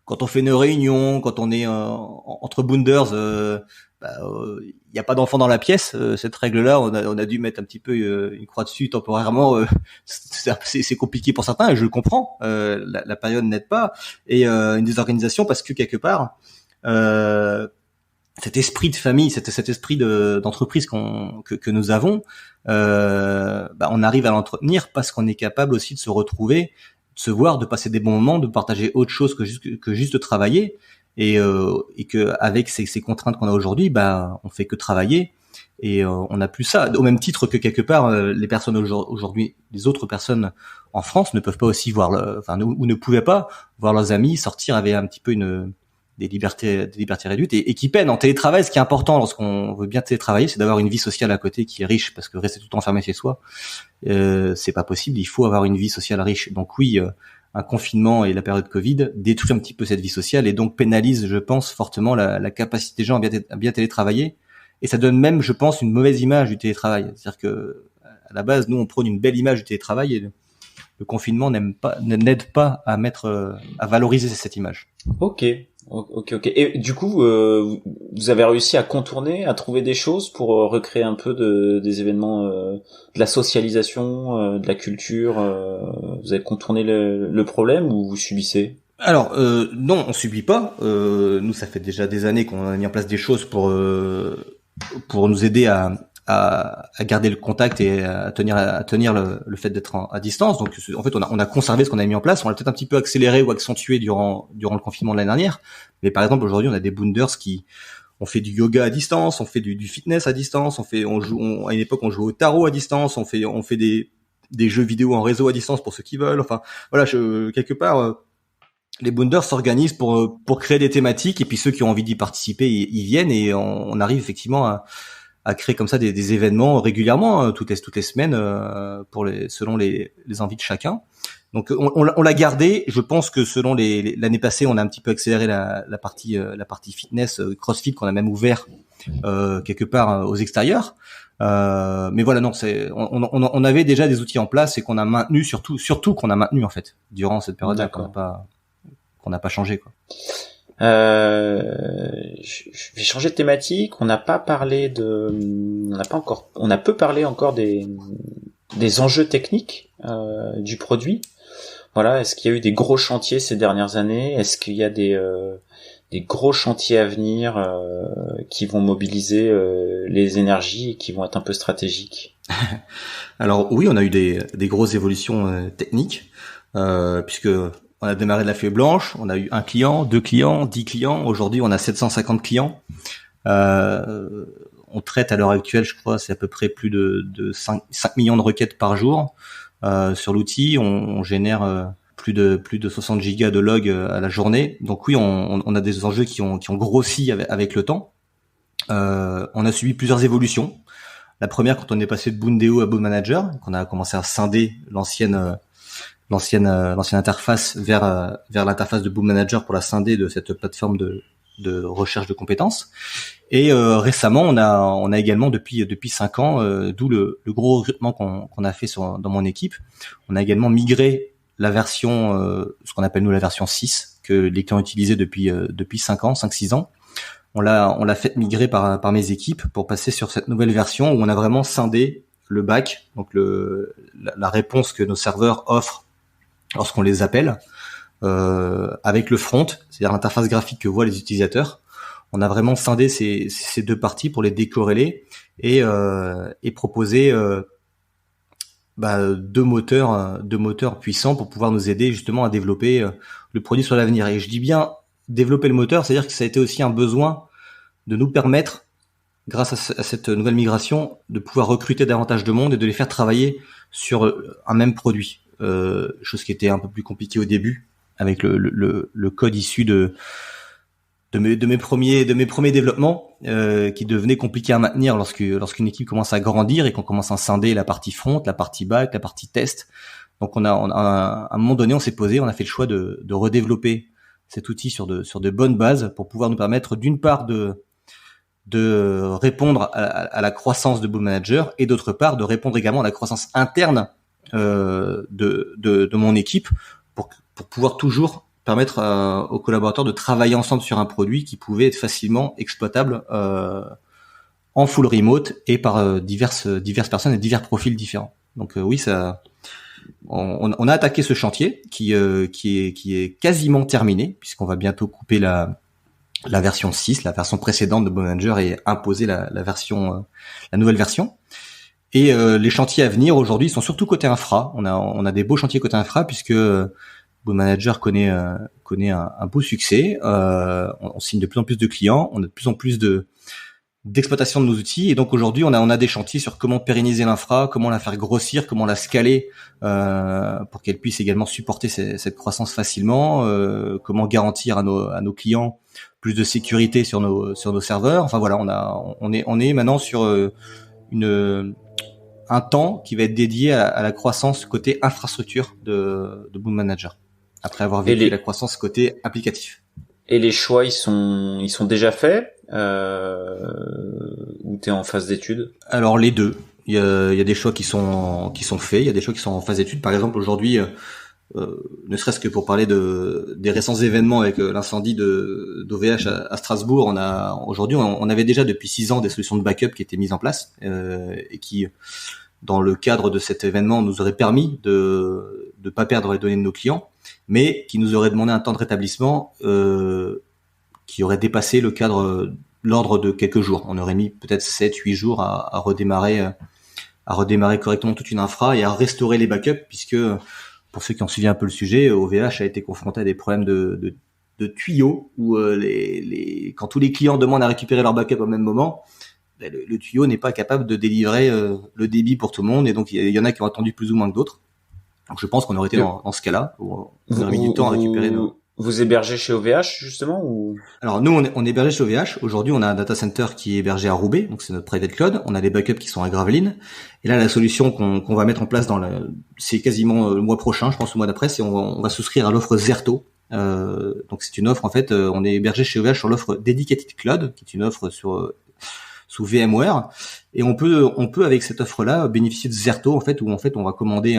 quand on fait une réunion, quand on est entre boonders, il n'y a pas d'enfants dans la pièce. Cette règle-là, on a dû mettre un petit peu une croix dessus temporairement. C'est compliqué pour certains, et je le comprends. La période n'aide pas, et une désorganisation parce que quelque part, cet esprit de famille, cet esprit d'entreprise que nous avons, on arrive à l'entretenir parce qu'on est capable aussi de se retrouver, de se voir, de passer des bons moments, de partager autre chose que juste de travailler, et que avec ces contraintes qu'on a aujourd'hui, on fait que travailler, et on n'a plus ça. Au même titre que quelque part, les personnes aujourd'hui, les autres personnes en France ne peuvent pas aussi voir, ou ne pouvaient pas voir leurs amis sortir avec un petit peu des libertés réduites, et qui peinent en télétravail. Ce qui est important lorsqu'on veut bien télétravailler, c'est d'avoir une vie sociale à côté qui est riche, parce que rester tout le temps enfermé chez soi, c'est pas possible. Il faut avoir une vie sociale riche. Donc oui, un confinement et la période Covid détruit un petit peu cette vie sociale, et donc pénalise, je pense, fortement la capacité des gens à bien télétravailler. Et ça donne même, je pense, une mauvaise image du télétravail. C'est-à-dire que à la base, nous, on prône une belle image du télétravail, et le confinement n'aide pas à valoriser cette image. Ok. Et du coup, vous avez réussi à contourner, à trouver des choses pour recréer un peu des événements, de la socialisation, de la culture. Vous avez contourné le problème, ou vous subissez? Alors non, on subit pas. Nous, ça fait déjà des années qu'on a mis en place des choses pour nous aider à garder le contact et à tenir le fait d'être à distance. Donc en fait, on a conservé ce qu'on avait mis en place. On l'a peut-être un petit peu accéléré ou accentué durant le confinement de l'année dernière. Mais par exemple, aujourd'hui, on a des boonders on fait du yoga à distance, on fait du fitness à distance, à une époque, on jouait au tarot à distance, on fait des jeux vidéo en réseau à distance pour ceux qui veulent. Enfin, voilà, quelque part, les boonders s'organisent pour créer des thématiques, et puis ceux qui ont envie d'y participer, ils viennent, et on arrive effectivement à créer comme ça des événements régulièrement, toutes les semaines, selon les envies de chacun. Donc on l'a gardé. Je pense que selon l'année passée, on a un petit peu accéléré la partie fitness, CrossFit, qu'on a même ouvert quelque part aux extérieurs. Mais voilà, non, on avait déjà des outils en place, et qu'on a maintenu, surtout qu'on a maintenu en fait durant cette période-là, qu'on n'a pas changé, quoi. Je vais changer de thématique. On a peu parlé encore des enjeux techniques du produit. Voilà, est-ce qu'il y a eu des gros chantiers ces dernières années? Est-ce qu'il y a des gros chantiers à venir qui vont mobiliser les énergies et qui vont être un peu stratégiques? Alors oui, on a eu des grosses évolutions techniques, puisque on a démarré de la feuille blanche, on a eu 1 client, 2 clients, 10 clients. Aujourd'hui, on a 750 clients. On traite à l'heure actuelle, je crois, c'est à peu près plus de 5 millions de requêtes par jour sur l'outil. On génère plus de 60 gigas de logs à la journée. Donc oui, on a des enjeux qui ont grossi avec le temps. On a subi plusieurs évolutions. La première, quand on est passé de Boondeo à Boon Manager, qu'on a commencé à scinder l'ancienne interface vers l'interface de Boon Manager pour la scinder de cette plateforme de recherche de compétences. Et récemment, on a également depuis 5 ans, d'où le gros recrutement qu'on a fait dans mon équipe, on a également migré la version, ce qu'on appelle nous la version 6, que les clients utilisaient depuis 5-6 ans. On l'a fait migrer par mes équipes pour passer sur cette nouvelle version où on a vraiment scindé le back, donc la réponse que nos serveurs offrent lorsqu'on les appelle, avec le front, c'est-à-dire l'interface graphique que voient les utilisateurs. On a vraiment scindé ces deux parties pour les décorréler et proposer deux moteurs puissants pour pouvoir nous aider justement à développer le produit sur l'avenir. Et je dis bien développer le moteur, c'est-à-dire que ça a été aussi un besoin de nous permettre, grâce à cette nouvelle migration, de pouvoir recruter davantage de monde et de les faire travailler sur un même produit. Chose qui était un peu plus compliquée au début avec le code issu de mes premiers développements, qui devenaient compliqués à maintenir lorsqu'une équipe commence à grandir et qu'on commence à scinder la partie front, la partie back, la partie test. Donc on a à un moment donné, on s'est posé, on a fait le choix de redévelopper cet outil sur de bonnes bases pour pouvoir nous permettre d'une part de répondre à la croissance de Boon Manager et d'autre part de répondre également à la croissance interne de mon équipe pour pouvoir toujours permettre aux collaborateurs de travailler ensemble sur un produit qui pouvait être facilement exploitable en full remote et par diverses personnes et divers profils différents. Donc oui, ça on a attaqué ce chantier qui est quasiment terminé puisqu'on va bientôt couper la version 6, la version précédente de Boon Manager, et imposer la nouvelle version. Et les chantiers à venir aujourd'hui sont surtout côté infra. On a des beaux chantiers côté infra puisque Boon Manager connaît un beau succès. On signe de plus en plus de clients, on a de plus en plus d'exploitation de nos outils, et donc aujourd'hui on a des chantiers sur comment pérenniser l'infra, comment la faire grossir, comment la scaler pour qu'elle puisse également supporter cette croissance facilement, comment garantir à nos clients plus de sécurité sur nos serveurs. Enfin voilà, on est maintenant sur un temps qui va être dédié à la croissance côté infrastructure de Boon Manager, après avoir vécu la croissance côté applicatif. Et les choix, ils sont déjà faits, ou t'es en phase d'étude? Alors les deux. Il y a des choix qui sont faits, il y a des choix qui sont en phase d'étude. Par exemple, aujourd'hui, ne serait-ce que pour parler des récents événements avec l'incendie d'OVH à Strasbourg, aujourd'hui on avait déjà depuis 6 ans des solutions de backup qui étaient mises en place et qui, dans le cadre de cet événement, nous auraient permis de pas perdre les données de nos clients, mais qui nous auraient demandé un temps de rétablissement qui aurait dépassé l'ordre de quelques jours. On aurait mis peut-être 7-8 jours à redémarrer correctement toute une infra et à restaurer les backups, puisque pour ceux qui ont suivi un peu le sujet, OVH a été confronté à des problèmes de tuyaux où quand tous les clients demandent à récupérer leur backup au même moment, le tuyau n'est pas capable de délivrer le débit pour tout le monde, et donc il y en a qui ont attendu plus ou moins que d'autres. Donc je pense qu'on aurait été dans ce cas-là, où on aurait mis du temps à récupérer Vous hébergez chez OVH justement, ou? Alors nous on est hébergé chez OVH. Aujourd'hui on a un data center qui est hébergé à Roubaix, donc c'est notre private cloud. On a des backups qui sont à Gravelines. Et là la solution qu'on va mettre en place c'est quasiment le mois prochain, je pense, le mois d'après, c'est on va souscrire à l'offre Zerto. Donc c'est une offre, en fait, on est hébergé chez OVH sur l'offre Dedicated Cloud, qui est une offre sous VMware, et on peut avec cette offre-là bénéficier de Zerto, en fait, où en fait on va commander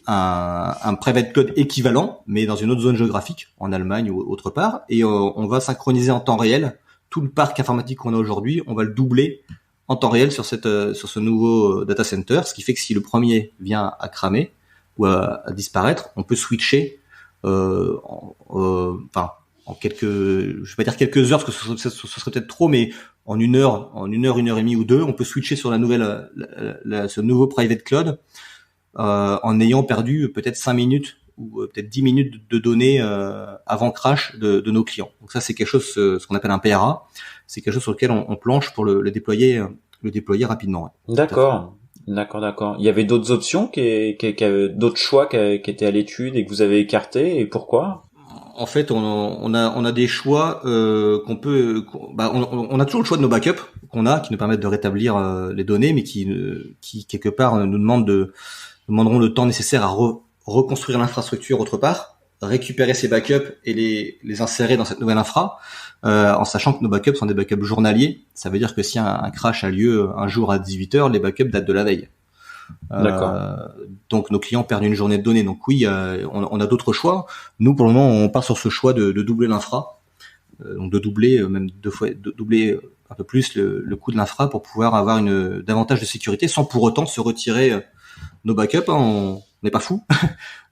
un private cloud équivalent, mais dans une autre zone géographique, en Allemagne ou autre part, et on va synchroniser en temps réel tout le parc informatique qu'on a aujourd'hui. On va le doubler en temps réel sur ce nouveau data center, ce qui fait que si le premier vient à cramer ou à disparaître, on peut switcher en quelques, je vais pas dire quelques heures, parce que ce serait peut-être trop, mais en une heure et demie ou deux, on peut switcher sur ce nouveau private cloud en ayant perdu peut-être 5 minutes ou peut-être 10 minutes de données avant crash de nos clients. Donc ça, c'est quelque chose, ce qu'on appelle un PRA. C'est quelque chose sur lequel on planche pour le déployer rapidement. Ouais. D'accord. Il y avait d'autres options, d'autres choix qui étaient à l'étude et que vous avez écartés, et pourquoi? En fait, on a des choix on a toujours le choix de nos backups qui nous permettent de rétablir les données, mais qui quelque part demanderont le temps nécessaire à reconstruire l'infrastructure autre part, récupérer ces backups et les insérer dans cette nouvelle infra, en sachant que nos backups sont des backups journaliers. Ça veut dire que si un crash a lieu un jour à 18h, les backups datent de la veille. D'accord. Donc nos clients perdent une journée de données. Donc oui, on a d'autres choix. Nous, pour le moment, on part sur ce choix de doubler l'infra, donc de doubler même doubler un peu plus le coût de l'infra pour pouvoir avoir davantage de sécurité sans pour autant se retirer nos backups. On n'est pas fou.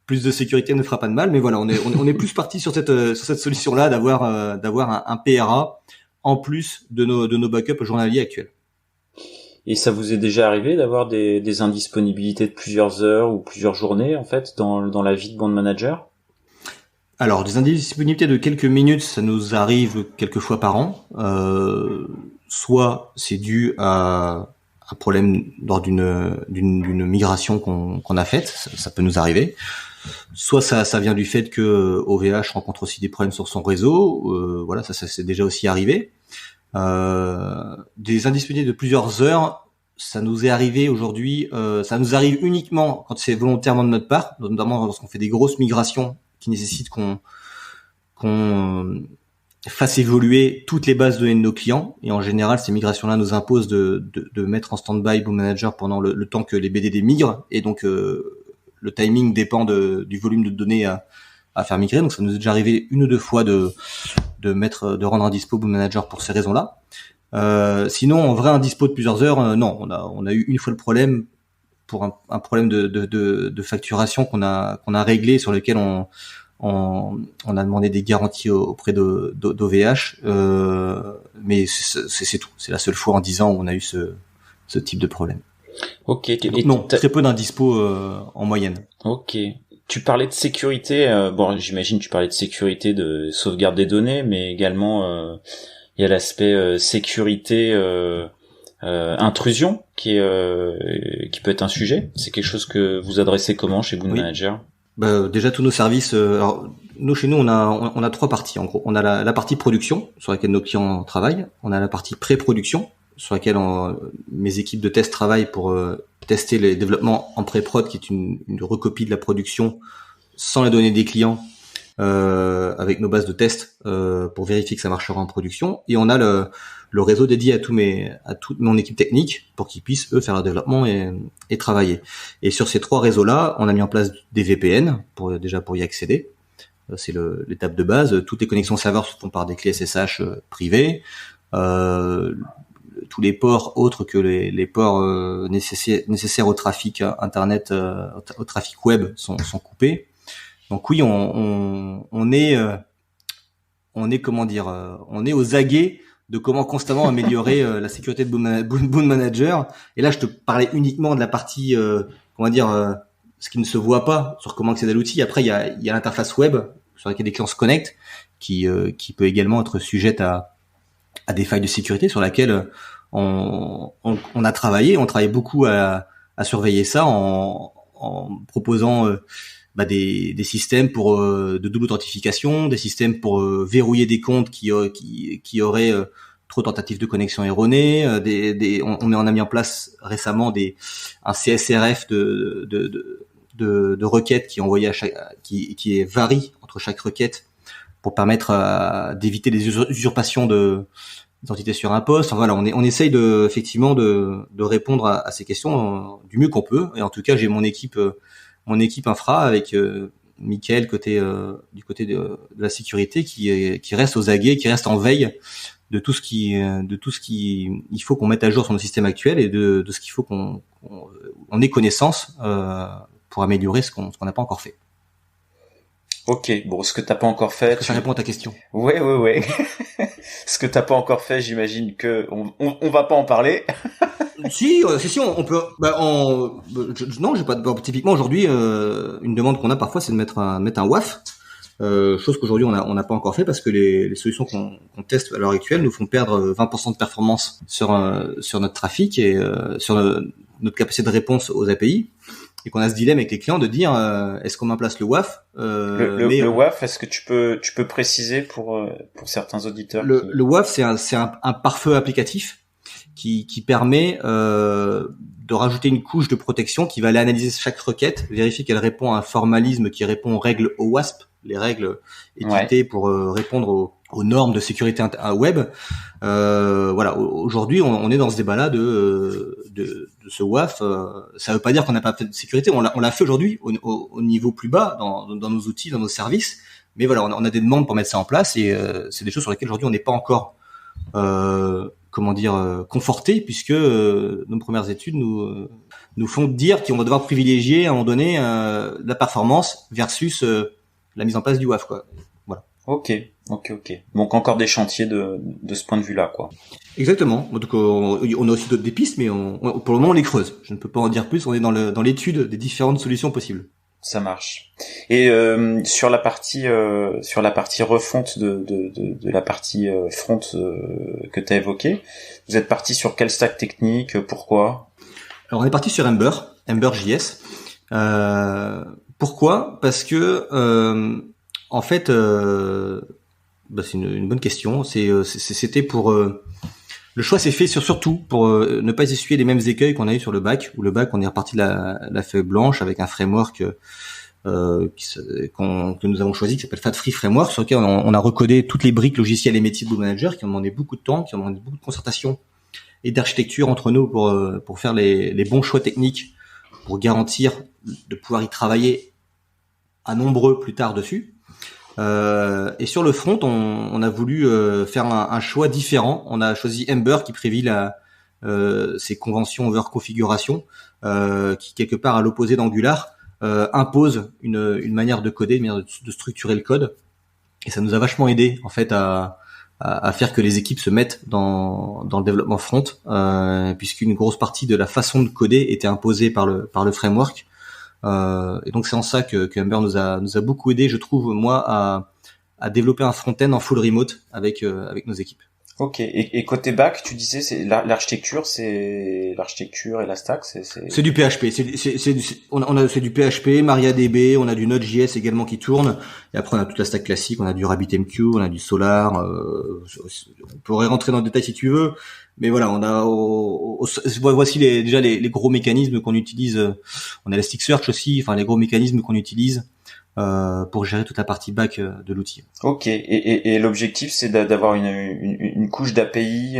Plus de sécurité ne fera pas de mal, mais voilà, on est plus parti sur cette solution-là d'avoir un PRA en plus de nos backups journaliers actuels. Et ça vous est déjà arrivé d'avoir des indisponibilités de plusieurs heures ou plusieurs journées, en fait, dans la vie de bond manager? Alors, des indisponibilités de quelques minutes, ça nous arrive quelques fois par an. Soit c'est dû à un problème lors d'une migration qu'on a faite, ça peut nous arriver. Soit ça vient du fait que OVH rencontre aussi des problèmes sur son réseau. Voilà, ça c'est déjà aussi arrivé. Des indisponibilités de plusieurs heures, ça nous est arrivé aujourd'hui. Ça nous arrive uniquement quand c'est volontairement de notre part, notamment lorsqu'on fait des grosses migrations qui nécessitent qu'on fasse évoluer toutes les bases de données de nos clients. Et en général, ces migrations-là nous imposent de mettre en stand-by Bond Manager pendant le temps que les BDD migrent. Et donc, le timing dépend du volume de données à faire migrer. Donc, ça nous est déjà arrivé une ou deux fois de rendre indispo Bond Manager pour ces raisons-là. Sinon, en vrai, indispo de plusieurs heures, non. On a eu une fois le problème pour un problème de facturation qu'on a réglé, sur lequel on a demandé des garanties auprès d'OVH, mais c'est tout. C'est la seule fois en 10 ans où on a eu ce type de problème. Ok. Donc, non, très peu d'indispo en moyenne. Ok. Tu parlais de sécurité. Bon, j'imagine tu parlais de sécurité de sauvegarde des données, mais également il y a l'aspect sécurité intrusion qui peut être un sujet. C'est quelque chose que vous adressez comment chez Bond Manager? Déjà tous nos services. Alors chez nous on a trois parties en gros. On a la partie production sur laquelle nos clients travaillent. On a la partie pré-production sur laquelle mes équipes de test travaillent pour tester les développements en pré-prod, qui est une recopie de la production sans les données des clients, avec nos bases de test pour vérifier que ça marchera en production. Et on a le réseau dédié à toute mon équipe technique pour qu'ils puissent eux faire le développement et travailler. Et sur ces trois réseaux-là, on a mis en place des VPN pour y accéder. C'est l'étape de base. Toutes les connexions serveurs se font par des clés SSH privées. Tous les ports autres que les ports nécessaires au trafic internet, au trafic web sont coupés. Donc oui, on est comment dire, on est aux aguets de comment constamment améliorer la sécurité de Bond Manager. Et là, je te parlais uniquement de la partie, ce qui ne se voit pas sur comment accéder à l'outil. Après, il y a l'interface web sur laquelle les clients se connectent, qui peut également être sujette à des failles de sécurité sur laquelle on a travaillé. On travaille beaucoup à surveiller ça en proposant des systèmes pour de double authentification, des systèmes pour verrouiller des comptes qui auraient trop de tentatives de connexion erronées. On a mis en place récemment un CSRF de requêtes qui est envoyé qui varie entre chaque requête pour permettre d'éviter des usurpations d'identité sur un poste. Enfin, voilà, on essaye effectivement de répondre à ces questions du mieux qu'on peut. Et en tout cas, j'ai mon équipe infra avec Mickaël du côté de la sécurité qui reste aux aguets, qui reste en veille de tout ce qui il faut qu'on mette à jour sur nos systèmes actuels, et de ce qu'il faut qu'on ait connaissance pour améliorer ce qu'on n'a pas encore fait. Ok, bon, ce que t'as pas encore fait. Ça répond à ta question. Ouais. Ce que t'as pas encore fait, j'imagine que on va pas en parler. Si, on peut. Non, j'ai pas. Typiquement aujourd'hui, une demande qu'on a parfois, c'est de mettre un WAF, chose qu'aujourd'hui on n'a pas encore fait parce que les solutions qu'on teste à l'heure actuelle nous font perdre 20% de performance sur notre trafic et sur notre capacité de réponse aux API. et qu'on a ce dilemme avec les clients de dire est-ce qu'on met en place le WAF le WAF, est-ce que tu peux préciser pour certains auditeurs le WAF, c'est un pare-feu applicatif qui permet de rajouter une couche de protection qui va aller analyser chaque requête, vérifier qu'elle répond à un formalisme qui répond aux règles OWASP, les règles éditées pour répondre aux normes de sécurité web. Voilà, aujourd'hui on est dans ce débat-là de ce WAF. Ça veut pas dire qu'on n'a pas fait de sécurité, on l'a fait aujourd'hui au niveau plus bas dans nos outils, dans nos services. Mais voilà, on a des demandes pour mettre ça en place et c'est des choses sur lesquelles aujourd'hui on n'est pas encore conforté, puisque nos premières études nous font dire qu'on va devoir privilégier à un moment donné la performance versus la mise en place du WAF, quoi. Voilà. Ok. Donc encore des chantiers de ce point de vue-là, quoi. Exactement. Donc on a aussi des pistes, mais pour le moment on les creuse. Je ne peux pas en dire plus. On est dans l'étude des différentes solutions possibles. Ça marche. Et sur la partie refonte de la partie front que tu as évoquée, vous êtes parti sur quel stack technique, pourquoi? Alors on est parti sur Ember.js. Pourquoi? Parce que en fait c'est une bonne question. C'était pour le choix s'est fait surtout pour ne pas essuyer les mêmes écueils qu'on a eu sur le bac, où le bac on est reparti de la feuille blanche avec un framework que nous avons choisi qui s'appelle Fat Free Framework, sur lequel on a recodé toutes les briques logicielles et métiers de Boot Manager, qui ont demandé beaucoup de temps, qui ont demandé beaucoup de concertation et d'architecture entre nous pour faire les bons choix techniques, pour garantir de pouvoir y travailler à nombreux plus tard dessus. Et sur le front, on a voulu faire un choix différent. On a choisi Ember qui prévit ces conventions over configuration, qui quelque part à l'opposé d'Angular impose une manière de coder, une manière de structurer le code. Et ça nous a vachement aidé en fait à faire que les équipes se mettent dans le développement front, puisqu'une grosse partie de la façon de coder était imposée par le framework. Et donc c'est en ça que Ember nous a beaucoup aidé, je trouve, moi, à développer un front-end en full remote avec nos équipes. Ok. Et côté back, tu disais l'architecture et la stack, c'est du PHP. C'est du PHP, MariaDB, on a du Node.js également qui tourne. Et après on a toute la stack classique, on a du RabbitMQ, on a du Solar. On pourrait rentrer dans le détail si tu veux, mais voilà, on a voici déjà les gros mécanismes qu'on utilise. On a Elasticsearch aussi, enfin les gros mécanismes qu'on utilise pour gérer toute la partie back de l'outil. Ok. Et l'objectif, c'est d'avoir une couche d'API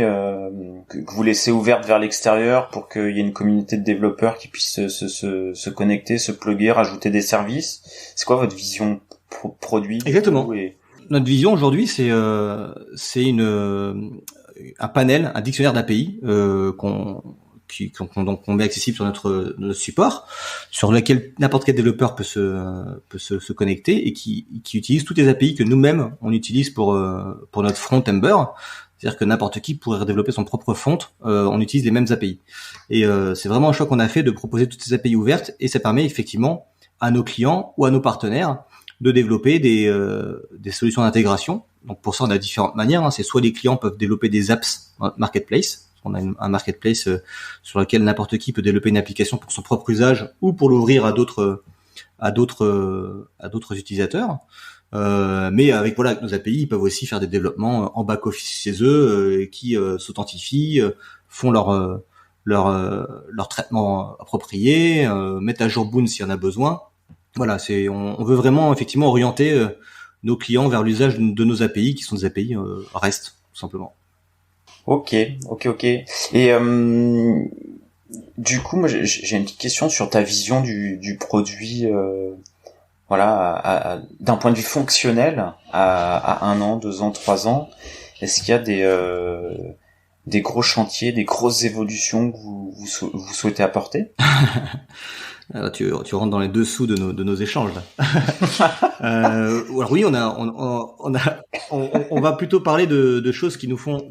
que vous laissez ouverte vers l'extérieur pour qu'il y ait une communauté de développeurs qui puissent se connecter, se plugger, rajouter des services. C'est quoi votre vision produit? Exactement. Notre vision aujourd'hui, c'est un panel, un dictionnaire d'API qu'on met accessible sur notre support, sur lequel n'importe quel développeur peut se connecter et qui utilise toutes les API que nous-mêmes on utilise pour notre front Ember. C'est-à-dire que n'importe qui pourrait développer son propre front, on utilise les mêmes API. Et c'est vraiment un choix qu'on a fait de proposer toutes ces API ouvertes, et ça permet effectivement à nos clients ou à nos partenaires de développer des solutions d'intégration. Donc pour ça, on a différentes manières. C'est soit les clients peuvent développer des apps dans notre marketplace. On a un marketplace sur lequel n'importe qui peut développer une application pour son propre usage ou pour l'ouvrir à d'autres utilisateurs. Mais avec nos API, ils peuvent aussi faire des développements en back office chez eux, qui s'authentifient, font leur traitement approprié, mettent à jour Boon s'il y en a besoin. Voilà, on veut vraiment effectivement orienter nos clients vers l'usage de nos API, qui sont des API REST, tout simplement. Ok. Et du coup, moi, j'ai une petite question sur ta vision du produit. D'un point de vue fonctionnel, à 1 an, 2 ans, 3 ans, est-ce qu'il y a des gros chantiers, des grosses évolutions que vous souhaitez apporter? Alors, tu rentres dans les dessous de nos échanges là. Alors oui, on va plutôt parler de choses qui nous font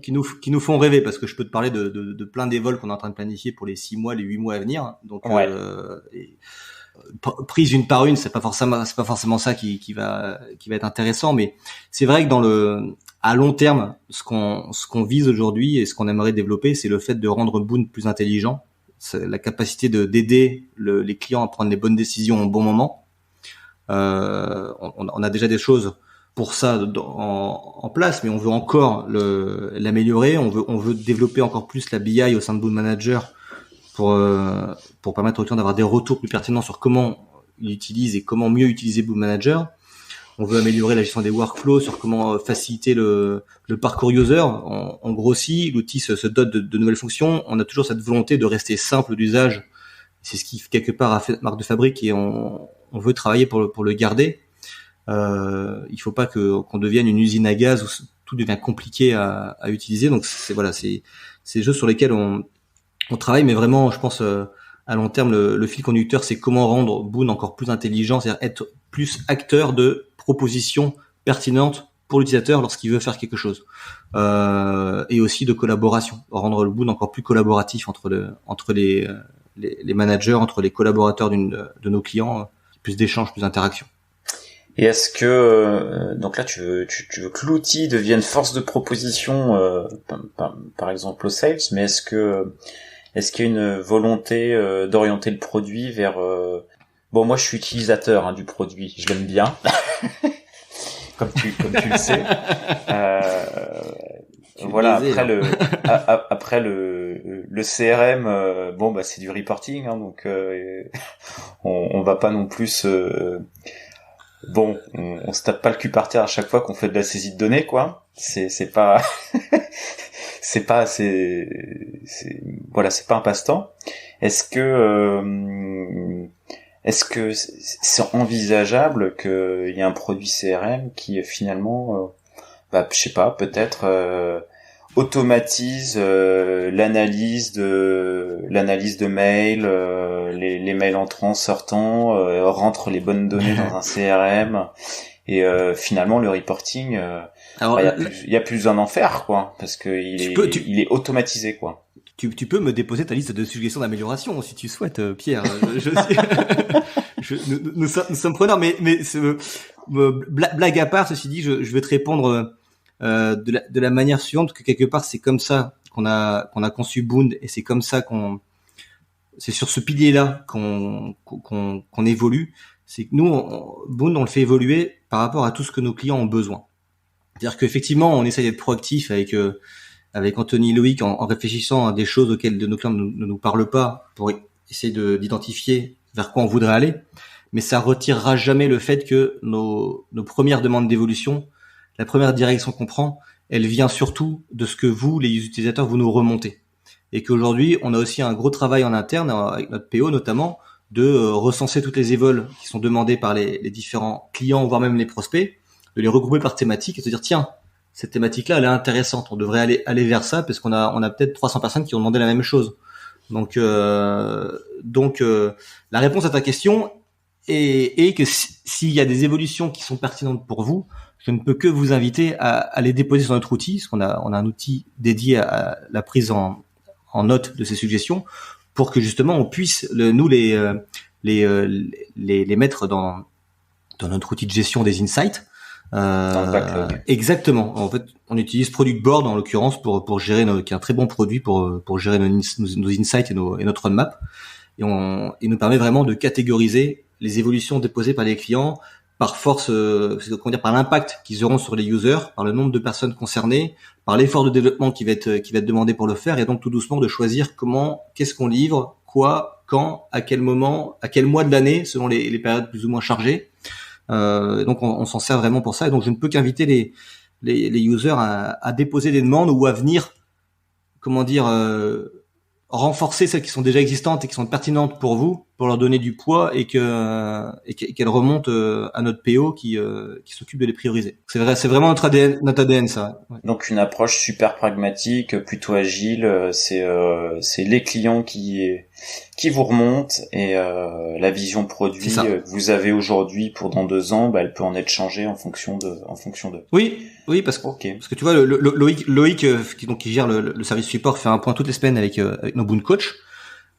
rêver, parce que je peux te parler de plein d'évols qu'on est en train de planifier pour les 6 mois, les 8 mois à venir. Donc ouais. Prise une par une, c'est pas forcément ça qui va être intéressant, mais c'est vrai que à long terme, ce qu'on vise aujourd'hui et ce qu'on aimerait développer, c'est le fait de rendre Boon plus intelligent. c'est la capacité d'aider les clients à prendre les bonnes décisions au bon moment. On a déjà des choses pour ça en place, mais on veut encore l'améliorer. On veut développer encore plus la BI au sein de Boon Manager pour permettre aux clients d'avoir des retours plus pertinents sur comment ils utilisent et comment mieux utiliser Boon Manager. On veut améliorer la gestion des workflows, sur comment faciliter le parcours user. On grossit, l'outil se dote de nouvelles fonctions. On a toujours cette volonté de rester simple d'usage. C'est ce qui quelque part a fait marque de fabrique, et on veut travailler pour le garder. Il faut pas qu'on devienne une usine à gaz où tout devient compliqué à utiliser. Donc c'est des choses sur lesquelles on travaille, mais vraiment, je pense, à long terme, le fil conducteur, c'est comment rendre Boon encore plus intelligent, c'est-à-dire être plus acteur de propositions pertinentes pour l'utilisateur lorsqu'il veut faire quelque chose, et aussi de collaboration, rendre le Boon encore plus collaboratif entre les managers, entre les collaborateurs de nos clients, plus d'échanges, plus d'interactions. Et est-ce que donc là tu veux que l'outil devienne force de proposition, par exemple au sales, mais est-ce qu'il y a une volonté d'orienter le produit vers bon, moi je suis utilisateur du produit, je l'aime bien comme tu le sais. Voilà, après le CRM, bon bah c'est du reporting, donc on va pas non plus bon, on se tape pas le cul par terre à chaque fois qu'on fait de la saisie de données, quoi. C'est pas voilà, c'est pas un passe-temps. Est-ce que c'est envisageable qu'il y ait un produit CRM qui finalement je sais pas, peut-être automatise l'analyse de mails, les mails entrants, sortants, rentre les bonnes données dans un CRM, et finalement le reporting, il y a plus besoin d'en faire, quoi, parce que il est automatisé, quoi. Tu peux me déposer ta liste de suggestions d'amélioration si tu souhaites, Pierre. Nous sommes preneurs, mais blague à part, ceci dit, je vais te répondre de la manière suivante, que quelque part c'est comme ça qu'on a conçu Boon, et c'est comme ça c'est sur ce pilier-là qu'on évolue. C'est que nous, Boon, on le fait évoluer par rapport à tout ce que nos clients ont besoin. C'est-à-dire qu'effectivement, on essaie d'être proactif avec Anthony et Loïc en réfléchissant à des choses auxquelles nos clients ne nous parlent pas, pour essayer d'identifier vers quoi on voudrait aller. Mais ça retirera jamais le fait que nos premières demandes d'évolution, la première direction qu'on prend, elle vient surtout de ce que vous, les utilisateurs, vous nous remontez. Et qu'aujourd'hui, on a aussi un gros travail en interne, avec notre PO notamment, de recenser toutes les évols qui sont demandées par les différents clients, voire même les prospects, de les regrouper par thématique et se dire, tiens, cette thématique-là, elle est intéressante, on devrait aller vers ça, parce qu'on a peut-être 300 personnes qui ont demandé la même chose. Donc la réponse à ta question est que s'il y a des évolutions qui sont pertinentes pour vous, je ne peux que vous inviter à les déposer sur notre outil, parce qu'on a un outil dédié à la prise en note de ces suggestions, pour que justement on puisse les mettre dans notre outil de gestion des insights. Exactement. En fait, on utilise Product Board en l'occurrence pour gérer qui est un très bon produit pour gérer nos insights et notre roadmap. Et il nous permet vraiment de catégoriser les évolutions déposées par les clients par force, par l'impact qu'ils auront sur les users, par le nombre de personnes concernées, par l'effort de développement qui va être demandé pour le faire, et donc tout doucement de choisir qu'est-ce qu'on livre, quoi, quand, à quel moment, à quel mois de l'année, selon les périodes plus ou moins chargées. Donc on s'en sert vraiment pour ça, et donc je ne peux qu'inviter les users à déposer des demandes ou à venir, renforcer celles qui sont déjà existantes et qui sont pertinentes pour vous, pour leur donner du poids, et qu'elles remontent à notre PO qui s'occupe de les prioriser. C'est vraiment notre ADN ça. Ouais. Donc une approche super pragmatique, plutôt agile, c'est les clients qui vous remontent, et la vision produit que vous avez aujourd'hui pour dans 2 ans, elle peut en être changée en fonction de. Oui, parce que tu vois, Loïc qui gère le service support, fait un point toutes les semaines avec nos Boon Coach.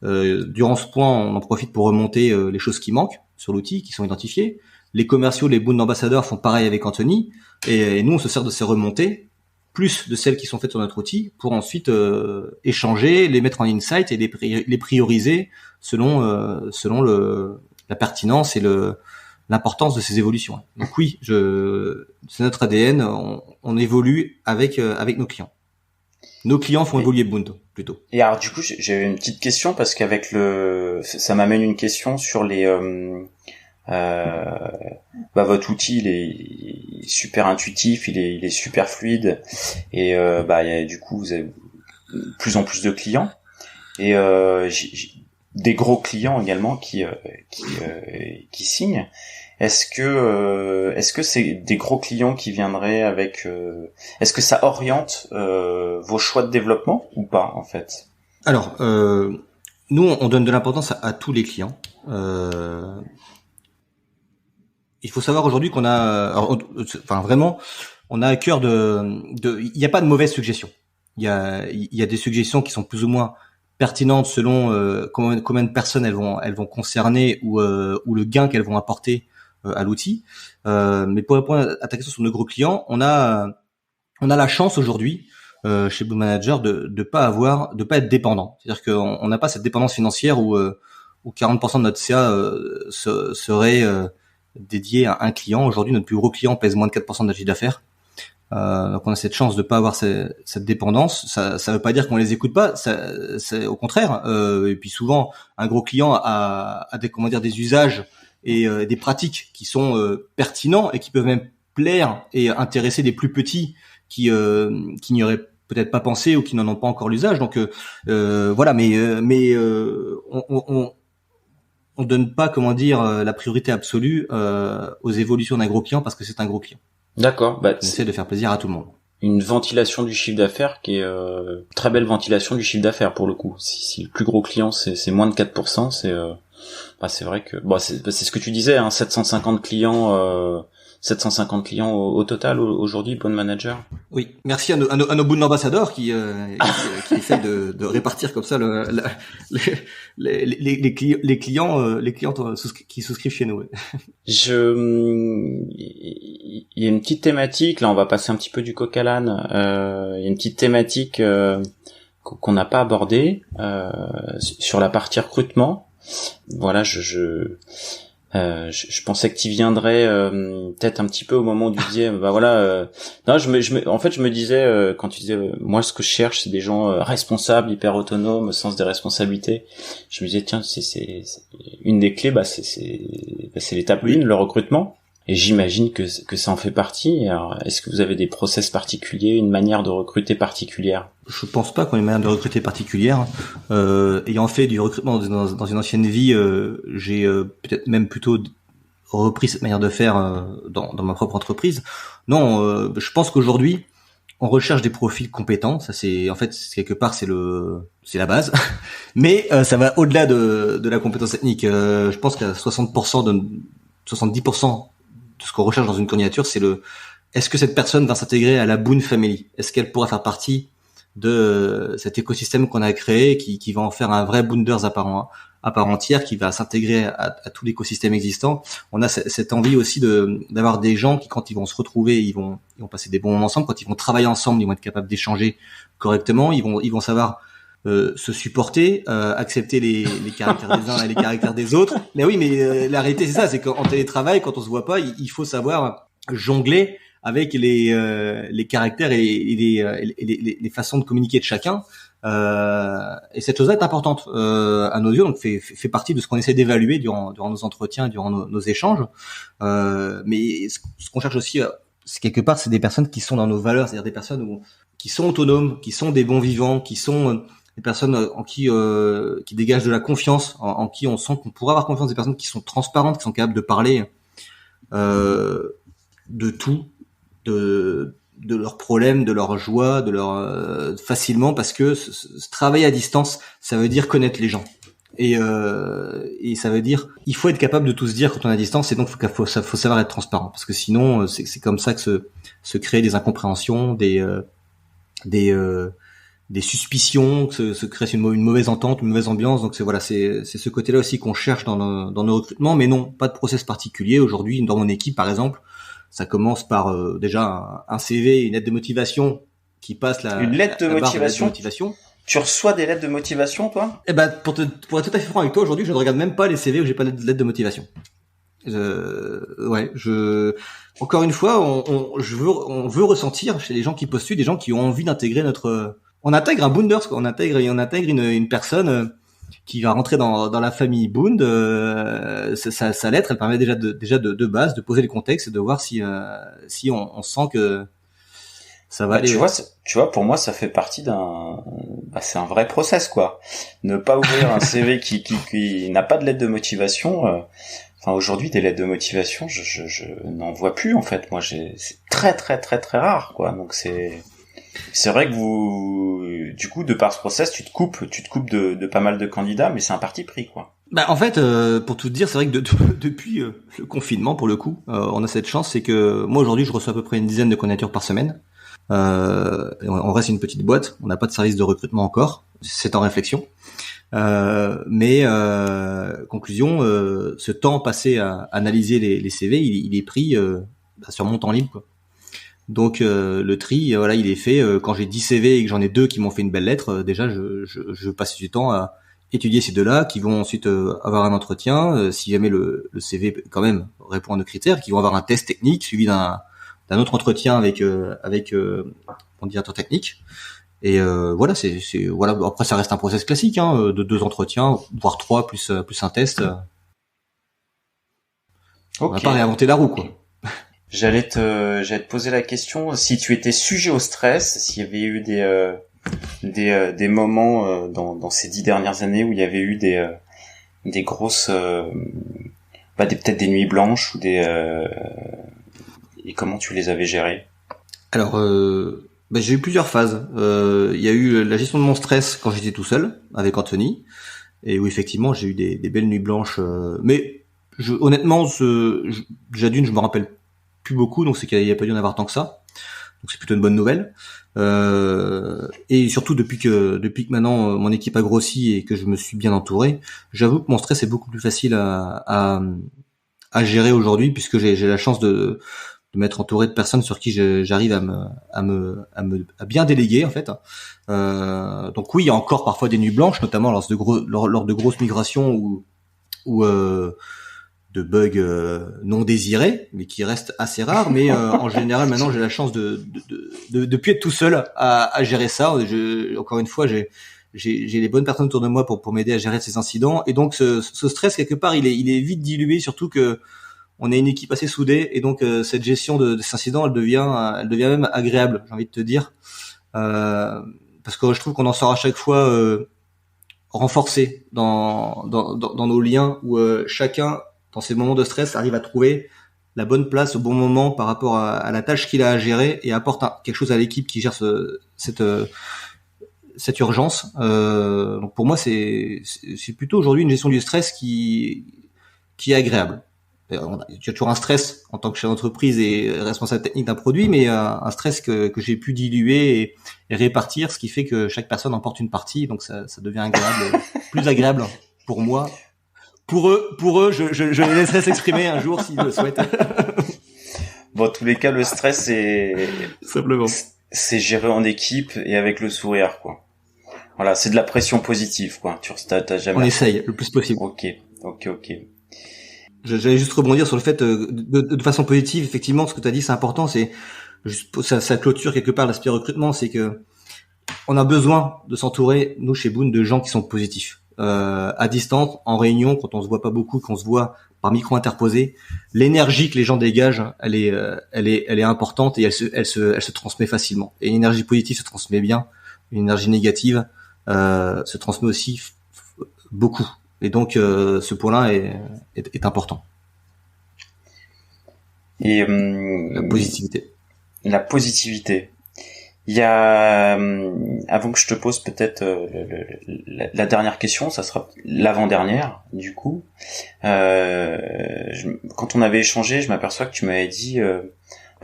Durant ce point, on en profite pour remonter les choses qui manquent sur l'outil, qui sont identifiées. Les commerciaux, les Boon ambassadeurs font pareil avec Anthony, et nous on se sert de ces remontées plus de celles qui sont faites sur notre outil pour ensuite échanger, les mettre en insight et les prioriser selon la pertinence et l'importance de ces évolutions. Donc oui, c'est notre ADN, on évolue avec nos clients. Nos clients font évoluer Bund plutôt. Et alors du coup, j'avais une petite question parce qu'avec ça m'amène une question sur les votre outil il est super intuitif, il est super fluide et du coup vous avez de plus en plus de clients et j'ai des gros clients également qui signent. Est-ce que c'est des gros clients qui viendraient avec est-ce que ça oriente vos choix de développement ou pas en fait? Alors nous on donne de l'importance à tous les clients. Il faut savoir aujourd'hui qu'on a vraiment on a à cœur il n'y a pas de mauvaise suggestion. Il y a des suggestions qui sont plus ou moins pertinentes selon combien de personnes elles vont concerner ou le gain qu'elles vont apporter à l'outil. Mais pour répondre à ta question sur nos gros clients, on a la chance aujourd'hui chez Bund Manager de pas être dépendant. C'est-à-dire qu'on n'a pas cette dépendance financière où 40% de notre CA serait dédié à un client. Aujourd'hui, notre plus gros client pèse moins de 4% de notre chiffre d'affaires. Donc on a cette chance de pas avoir cette dépendance. Ça veut pas dire qu'on les écoute pas. C'est au contraire. Et puis souvent, un gros client a des usages et des pratiques qui sont pertinents et qui peuvent même plaire et intéresser des plus petits qui n'y auraient peut-être pas pensé ou qui n'en ont pas encore l'usage. Donc voilà. Mais on donne pas la priorité absolue aux évolutions d'un gros client parce que c'est un gros client. D'accord. On essaie de faire plaisir à tout le monde. Une ventilation du chiffre d'affaires qui est très belle ventilation du chiffre d'affaires pour le coup. Si le plus gros client c'est moins de 4%, c'est vrai que c'est ce que tu disais, hein, 750 clients au total aujourd'hui, Bund Manager. Oui, merci à nos Bund ambassadeurs qui essayent de répartir comme ça les clients qui souscrivent chez nous. Il y a une petite thématique, là on va passer un petit peu du coq à l'âne. Il y a une petite thématique qu'on n'a pas abordée sur la partie recrutement. Voilà, je pensais que tu viendrais peut-être un petit peu au moment où tu disais non, je me disais quand tu disais moi ce que je cherche c'est des gens responsables, hyper autonomes, sens des responsabilités. Je me disais tiens, c'est une des clés, c'est l'étape 1, le recrutement. Et j'imagine que ça en fait partie. Alors, est-ce que vous avez des process particuliers, une manière de recruter particulière? Je pense pas qu'on ait une manière de recruter particulière. Ayant fait du recrutement dans une ancienne vie, j'ai peut-être même plutôt repris cette manière de faire dans ma propre entreprise. Non, je pense qu'aujourd'hui, on recherche des profils compétents. Ça, quelque part, c'est la base. Mais ça va au-delà de la compétence technique. Je pense qu'à 70% de ce qu'on recherche dans une candidature, c'est est-ce que cette personne va s'intégrer à la Bund Family? Est-ce qu'elle pourra faire partie de cet écosystème qu'on a créé, qui va en faire un vrai Bunders à part entière, qui va s'intégrer à tout l'écosystème existant? On a cette envie aussi d'avoir des gens qui, quand ils vont se retrouver, ils vont passer des bons moments ensemble. Quand ils vont travailler ensemble, ils vont être capables d'échanger correctement. Ils vont savoir se supporter, accepter les caractères des uns et les caractères des autres. Mais oui, mais la réalité c'est ça, c'est qu'en télétravail, quand on se voit pas, il faut savoir jongler avec les caractères et les façons de communiquer de chacun. Et cette chose-là est importante à nos yeux, donc fait partie de ce qu'on essaie d'évaluer durant nos entretiens, durant nos échanges. Mais ce qu'on cherche aussi, c'est quelque part, c'est des personnes qui sont dans nos valeurs, c'est-à-dire des personnes qui sont autonomes, qui sont des bons vivants, qui sont des personnes en qui dégagent de la confiance, en qui on sent qu'on pourra avoir confiance, des personnes qui sont transparentes, qui sont capables de parler de tout, de leurs problèmes, de leurs joies, de leur facilement, parce que travailler à distance, ça veut dire connaître les gens. Et ça veut dire, il faut être capable de tout se dire quand on est à distance, et donc faut savoir être transparent, parce que sinon c'est comme ça que se créent des incompréhensions, des suspicions, que se crée une mauvaise entente, une mauvaise ambiance. Donc c'est ce côté-là aussi qu'on cherche dans nos recrutements, mais non, pas de process particulier. Aujourd'hui, dans mon équipe, par exemple, ça commence par déjà un CV, une lettre de motivation qui passe Une lettre de la barre de motivation. motivation. Tu reçois des lettres de motivation, toi? Eh ben, pour être tout à fait franc avec toi, aujourd'hui, je ne regarde même pas les CV où j'ai pas de lettre de motivation. Encore une fois, on veut ressentir chez les gens qui postulent, des gens qui ont envie d'intégrer on intègre un Boonders, quoi. On intègre une personne qui va rentrer dans la famille Boond. Sa lettre, elle permet déjà de base de poser le contexte et de voir si on sent que ça va aller. Tu vois, pour moi, ça fait partie c'est un vrai process, quoi. Ne pas ouvrir un CV qui n'a pas de lettre de motivation. Aujourd'hui, des lettres de motivation, je n'en vois plus, en fait. Moi, c'est très, très, très, très rare, quoi. Donc c'est vrai que du coup, de par ce process, tu te coupes de pas mal de candidats, mais c'est un parti pris, quoi. Bah, en fait, pour tout te dire, c'est vrai que depuis le confinement, pour le coup, on a cette chance, c'est que moi, aujourd'hui, je reçois à peu près une dizaine de candidatures par semaine. On reste une petite boîte, on n'a pas de service de recrutement encore, c'est en réflexion. Mais conclusion, ce temps passé à analyser les CV, il est pris sur mon temps libre, quoi. Donc le tri, voilà, il est fait. Quand j'ai 10 CV et que j'en ai 2 qui m'ont fait une belle lettre, déjà je passe du temps à étudier ces deux-là, qui vont ensuite avoir un entretien. Si jamais le CV quand même répond à nos critères, qui vont avoir un test technique suivi d'un autre entretien avec mon directeur technique. Et voilà, voilà. Après, ça reste un process classique, hein, de 2 entretiens, voire 3 plus un test. On va pas réinventer la roue, quoi. J'allais te poser la question si tu étais sujet au stress, s'il y avait eu des moments dans ces 10 dernières années où il y avait eu des grosses, peut-être des nuits blanches ou et comment tu les avais gérées? Alors, j'ai eu plusieurs phases. Il y a eu la gestion de mon stress quand j'étais tout seul avec Anthony, et où effectivement j'ai eu des belles nuits blanches. Mais honnêtement, déjà d'une, je me rappelle plus beaucoup, donc c'est qu'il n'y a pas dû en avoir tant que ça. Donc c'est plutôt une bonne nouvelle. Et surtout depuis que maintenant mon équipe a grossi et que je me suis bien entouré, j'avoue que mon stress est beaucoup plus facile à gérer aujourd'hui, puisque j'ai la chance de m'être entouré de personnes sur qui j'arrive à bien déléguer, en fait. Donc oui, il y a encore parfois des nuits blanches, notamment lors de grosses migrations ou de bugs non désirés, mais qui restent assez rares. Mais en général, maintenant, j'ai la chance de plus être tout seul à gérer ça. Encore une fois, j'ai les bonnes personnes autour de moi pour m'aider à gérer ces incidents. Et donc, ce stress, quelque part, il est vite dilué, surtout que on est une équipe assez soudée, et donc cette gestion de cet incident, elle devient même agréable, j'ai envie de te dire, parce que je trouve qu'on en sort à chaque fois renforcé dans nos liens, où chacun, dans ces moments de stress, arrive à trouver la bonne place au bon moment par rapport à la tâche qu'il a à gérer, et apporte quelque chose à l'équipe qui gère cette urgence. Donc pour moi, c'est plutôt aujourd'hui une gestion du stress qui est agréable. Tu as toujours un stress en tant que chef d'entreprise et responsable technique d'un produit, mais un stress que j'ai pu diluer et répartir, ce qui fait que chaque personne en porte une partie, donc ça devient agréable, plus agréable pour moi. Pour eux, je les laisserai s'exprimer un jour s'ils le souhaitent. Bon, en tous les cas, le stress, simplement, c'est géré en équipe et avec le sourire, quoi. Voilà, c'est de la pression positive, quoi. T'as jamais. On essaye le plus possible. Ok. J'allais juste rebondir sur le fait de façon positive, effectivement, ce que tu as dit, c'est important, c'est juste ça clôture quelque part l'aspect recrutement, c'est que on a besoin de s'entourer, nous chez Boon, de gens qui sont positifs. À distance, en réunion, quand on se voit pas beaucoup, qu'on se voit par micro interposé, l'énergie que les gens dégagent, elle est importante, et elle se transmet facilement. Et une énergie positive se transmet bien, une énergie négative se transmet aussi beaucoup. Et donc ce point-là est important. Et la positivité. Il y a avant que je te pose peut-être la dernière question, ça sera l'avant-dernière du coup. Quand on avait échangé, je m'aperçois que tu m'avais dit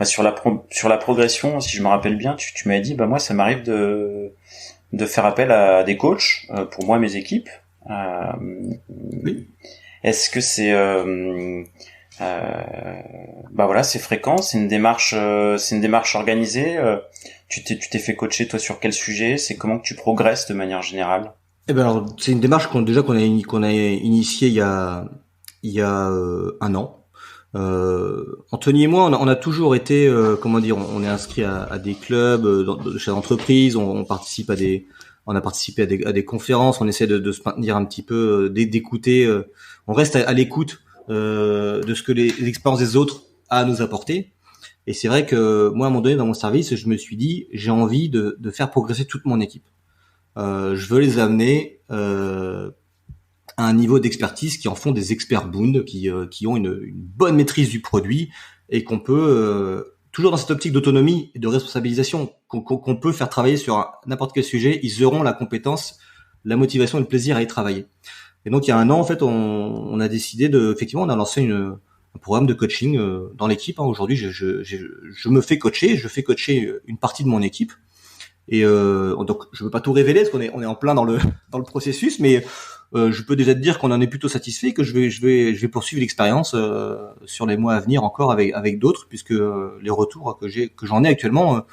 sur la progression, si je me rappelle bien, tu m'avais dit moi ça m'arrive de faire appel à des coachs pour moi mes équipes. Oui. Est-ce que c'est c'est fréquent, c'est une démarche organisée, Tu t'es fait coacher toi sur quel sujet? C'est comment que tu progresses de manière générale? Eh ben alors, c'est une démarche qu'on a initiée il y a un an. Anthony et moi, on a toujours été, on est inscrit à des clubs, chez l'entreprise, on a participé à des conférences, on essaie de se maintenir un petit peu, d'écouter, on reste à l'écoute de ce que les expériences des autres a à nous apporter. Et c'est vrai que moi, à un moment donné, dans mon service, je me suis dit, j'ai envie de faire progresser toute mon équipe. Je veux les amener à un niveau d'expertise qui en font des experts Bound, qui ont une bonne maîtrise du produit et qu'on peut toujours dans cette optique d'autonomie et de responsabilisation qu'on peut faire travailler sur n'importe quel sujet. Ils auront la compétence, la motivation et le plaisir à y travailler. Et donc il y a un an en fait, on a décidé effectivement, on a lancé un programme de coaching dans l'équipe. Aujourd'hui, je me fais coacher, je fais coacher une partie de mon équipe. Et donc je veux pas tout révéler parce on est en plein dans le processus, mais je peux déjà te dire qu'on en est plutôt satisfait et que je vais poursuivre l'expérience sur les mois à venir encore avec d'autres, puisque les retours que j'en ai actuellement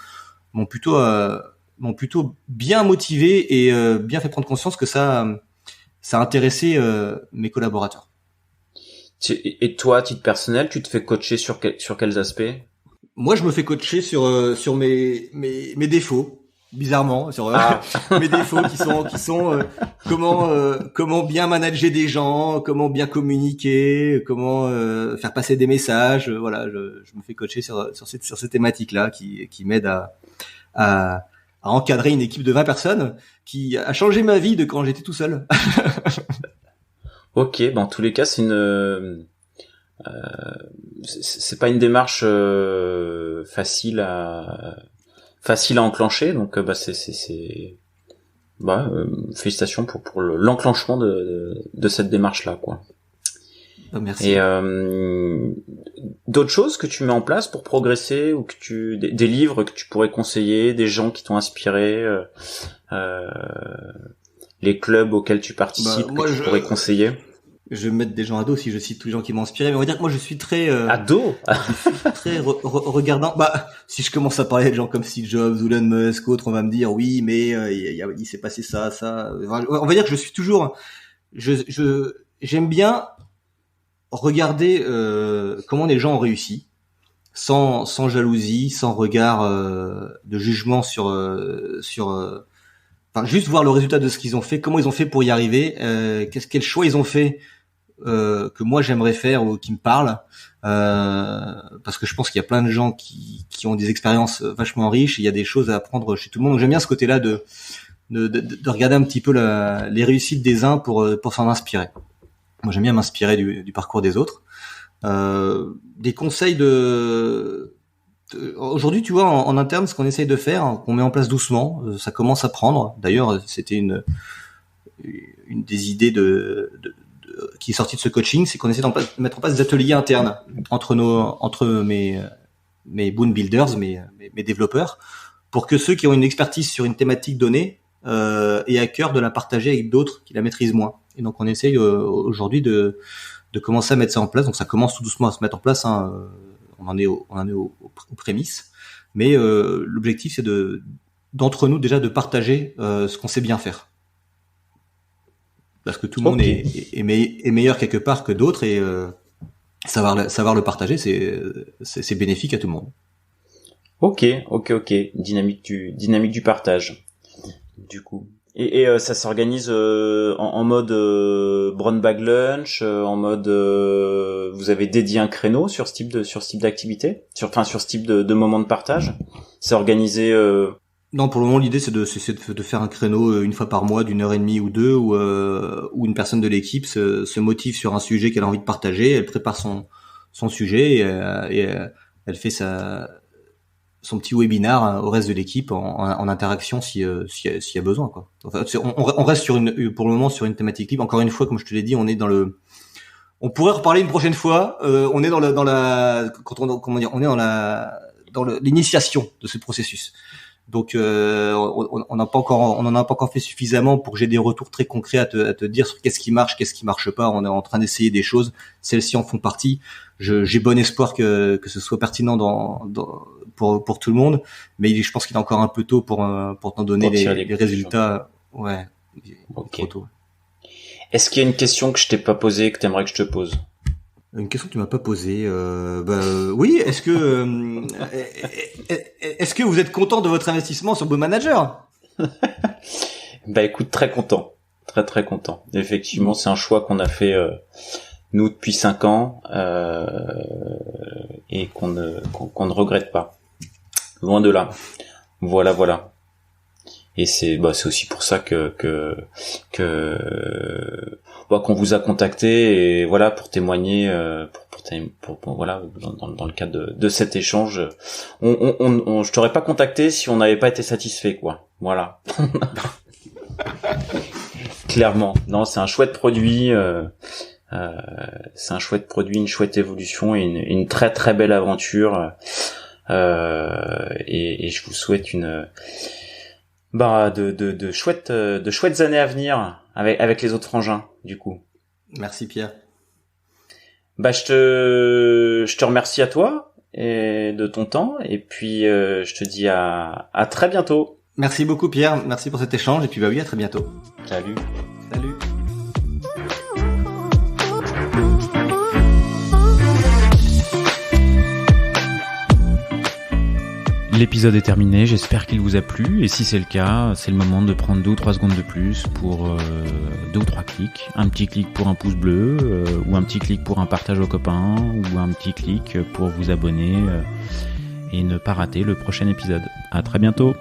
m'ont plutôt bien motivé et bien fait prendre conscience que ça a intéressé mes collaborateurs. Et toi, à titre personnel, tu te fais coacher sur quels aspects? Moi, je me fais coacher sur mes défauts. Bizarrement, sur mes défauts qui sont comment bien manager des gens, comment bien communiquer, comment faire passer des messages. Voilà, je me fais coacher sur ces thématiques-là qui m'aident à encadrer une équipe de 20 personnes qui a changé ma vie de quand j'étais tout seul. Ok, en tous les cas, c'est pas une démarche facile à enclencher, donc félicitations pour l'enclenchement de cette démarche là, quoi. Merci. Et d'autres choses que tu mets en place pour progresser, ou des livres que tu pourrais conseiller, des gens qui t'ont inspiré, les clubs auxquels tu participes, que tu pourrais conseiller? Je vais me mettre des gens à dos si je cite tous les gens qui m'ont inspiré, mais on va dire que moi je suis très à dos. Je suis très regardant. Si je commence à parler de gens comme Steve Jobs ou Elon Musk, autres, on va me dire oui, mais il s'est passé ça. On va dire que je suis toujours. J'aime bien regarder comment les gens ont réussi, sans jalousie, sans regard de jugement juste voir le résultat de ce qu'ils ont fait, comment ils ont fait pour y arriver, quel choix ils ont fait. Que moi j'aimerais faire ou qui me parlent, parce que je pense qu'il y a plein de gens qui ont des expériences vachement riches et il y a des choses à apprendre chez tout le monde. Donc j'aime bien ce côté-là de regarder un petit peu les réussites des uns pour s'en inspirer. Moi j'aime bien m'inspirer du parcours des autres. Des conseils aujourd'hui, tu vois, en interne, ce qu'on essaye de faire, qu'on met en place doucement, ça commence à prendre. D'ailleurs, c'était une des idées qui est sorti de ce coaching, c'est qu'on essaie de mettre en place des ateliers internes entre mes Boon Builders, mes développeurs, pour que ceux qui ont une expertise sur une thématique donnée aient à cœur de la partager avec d'autres qui la maîtrisent moins. Et donc on essaye aujourd'hui de commencer à mettre ça en place. Donc ça commence tout doucement à se mettre en place. On en est aux prémices, mais l'objectif c'est d'entre nous déjà de partager ce qu'on sait bien faire. Parce que tout le monde est meilleur quelque part que d'autres et savoir le partager, c'est bénéfique à tout le monde. Ok. Dynamique du partage. Du coup. Et ça s'organise en mode brown bag lunch, en mode vous avez dédié un créneau sur ce type d'activité, sur ce type de moment de partage. C'est organisé. Non, pour le moment, l'idée c'est de faire un créneau une fois par mois d'1h30 ou 2 où une personne de l'équipe se motive sur un sujet qu'elle a envie de partager, elle prépare son sujet et elle fait son petit webinar au reste de l'équipe en interaction s'il y a besoin, quoi. Enfin, on reste pour le moment sur une thématique libre. Encore une fois, comme je te l'ai dit, on est on pourrait reparler une prochaine fois. On est dans l'initiation de ce processus. Donc on n'en a pas encore fait suffisamment pour que j'ai des retours très concrets à te dire sur qu'est-ce qui marche, qu'est-ce qui marche pas. On est en train d'essayer des choses, celles-ci en font partie. J'ai bon espoir que ce soit pertinent pour tout le monde, mais je pense qu'il est encore un peu tôt pour t'en donner les résultats. Ouais. Ok. Trop tôt. Est-ce qu'il y a une question que je t'ai pas posée que t'aimerais que je te pose? Une question que tu m'as pas posée. Oui. Est-ce que vous êtes content de votre investissement sur Bond Manager? Bah écoute, très content, très content. Effectivement, c'est un choix qu'on a fait nous depuis 5 ans et qu'on ne regrette pas. Loin de là. Voilà. Et c'est aussi pour ça que qu'on vous a contacté et voilà pour témoigner pour voilà dans le cadre de cet échange. Je t'aurais pas contacté si on n'avait pas été satisfait quoi. Voilà. Clairement. Non, c'est un chouette produit. C'est un chouette produit, une chouette évolution et une très très belle aventure. Et je vous souhaite de chouettes années à venir avec les autres frangins du coup. Merci Pierre. Je te remercie à toi et de ton temps et puis je te dis à très bientôt. Merci beaucoup Pierre, merci pour cet échange et puis oui, à très bientôt. Salut. L'épisode est terminé, j'espère qu'il vous a plu, et si c'est le cas, c'est le moment de prendre 2 ou 3 secondes de plus pour 2 ou 3 clics. Un petit clic pour un pouce bleu, ou un petit clic pour un partage aux copains, ou un petit clic pour vous abonner et ne pas rater le prochain épisode. À très bientôt.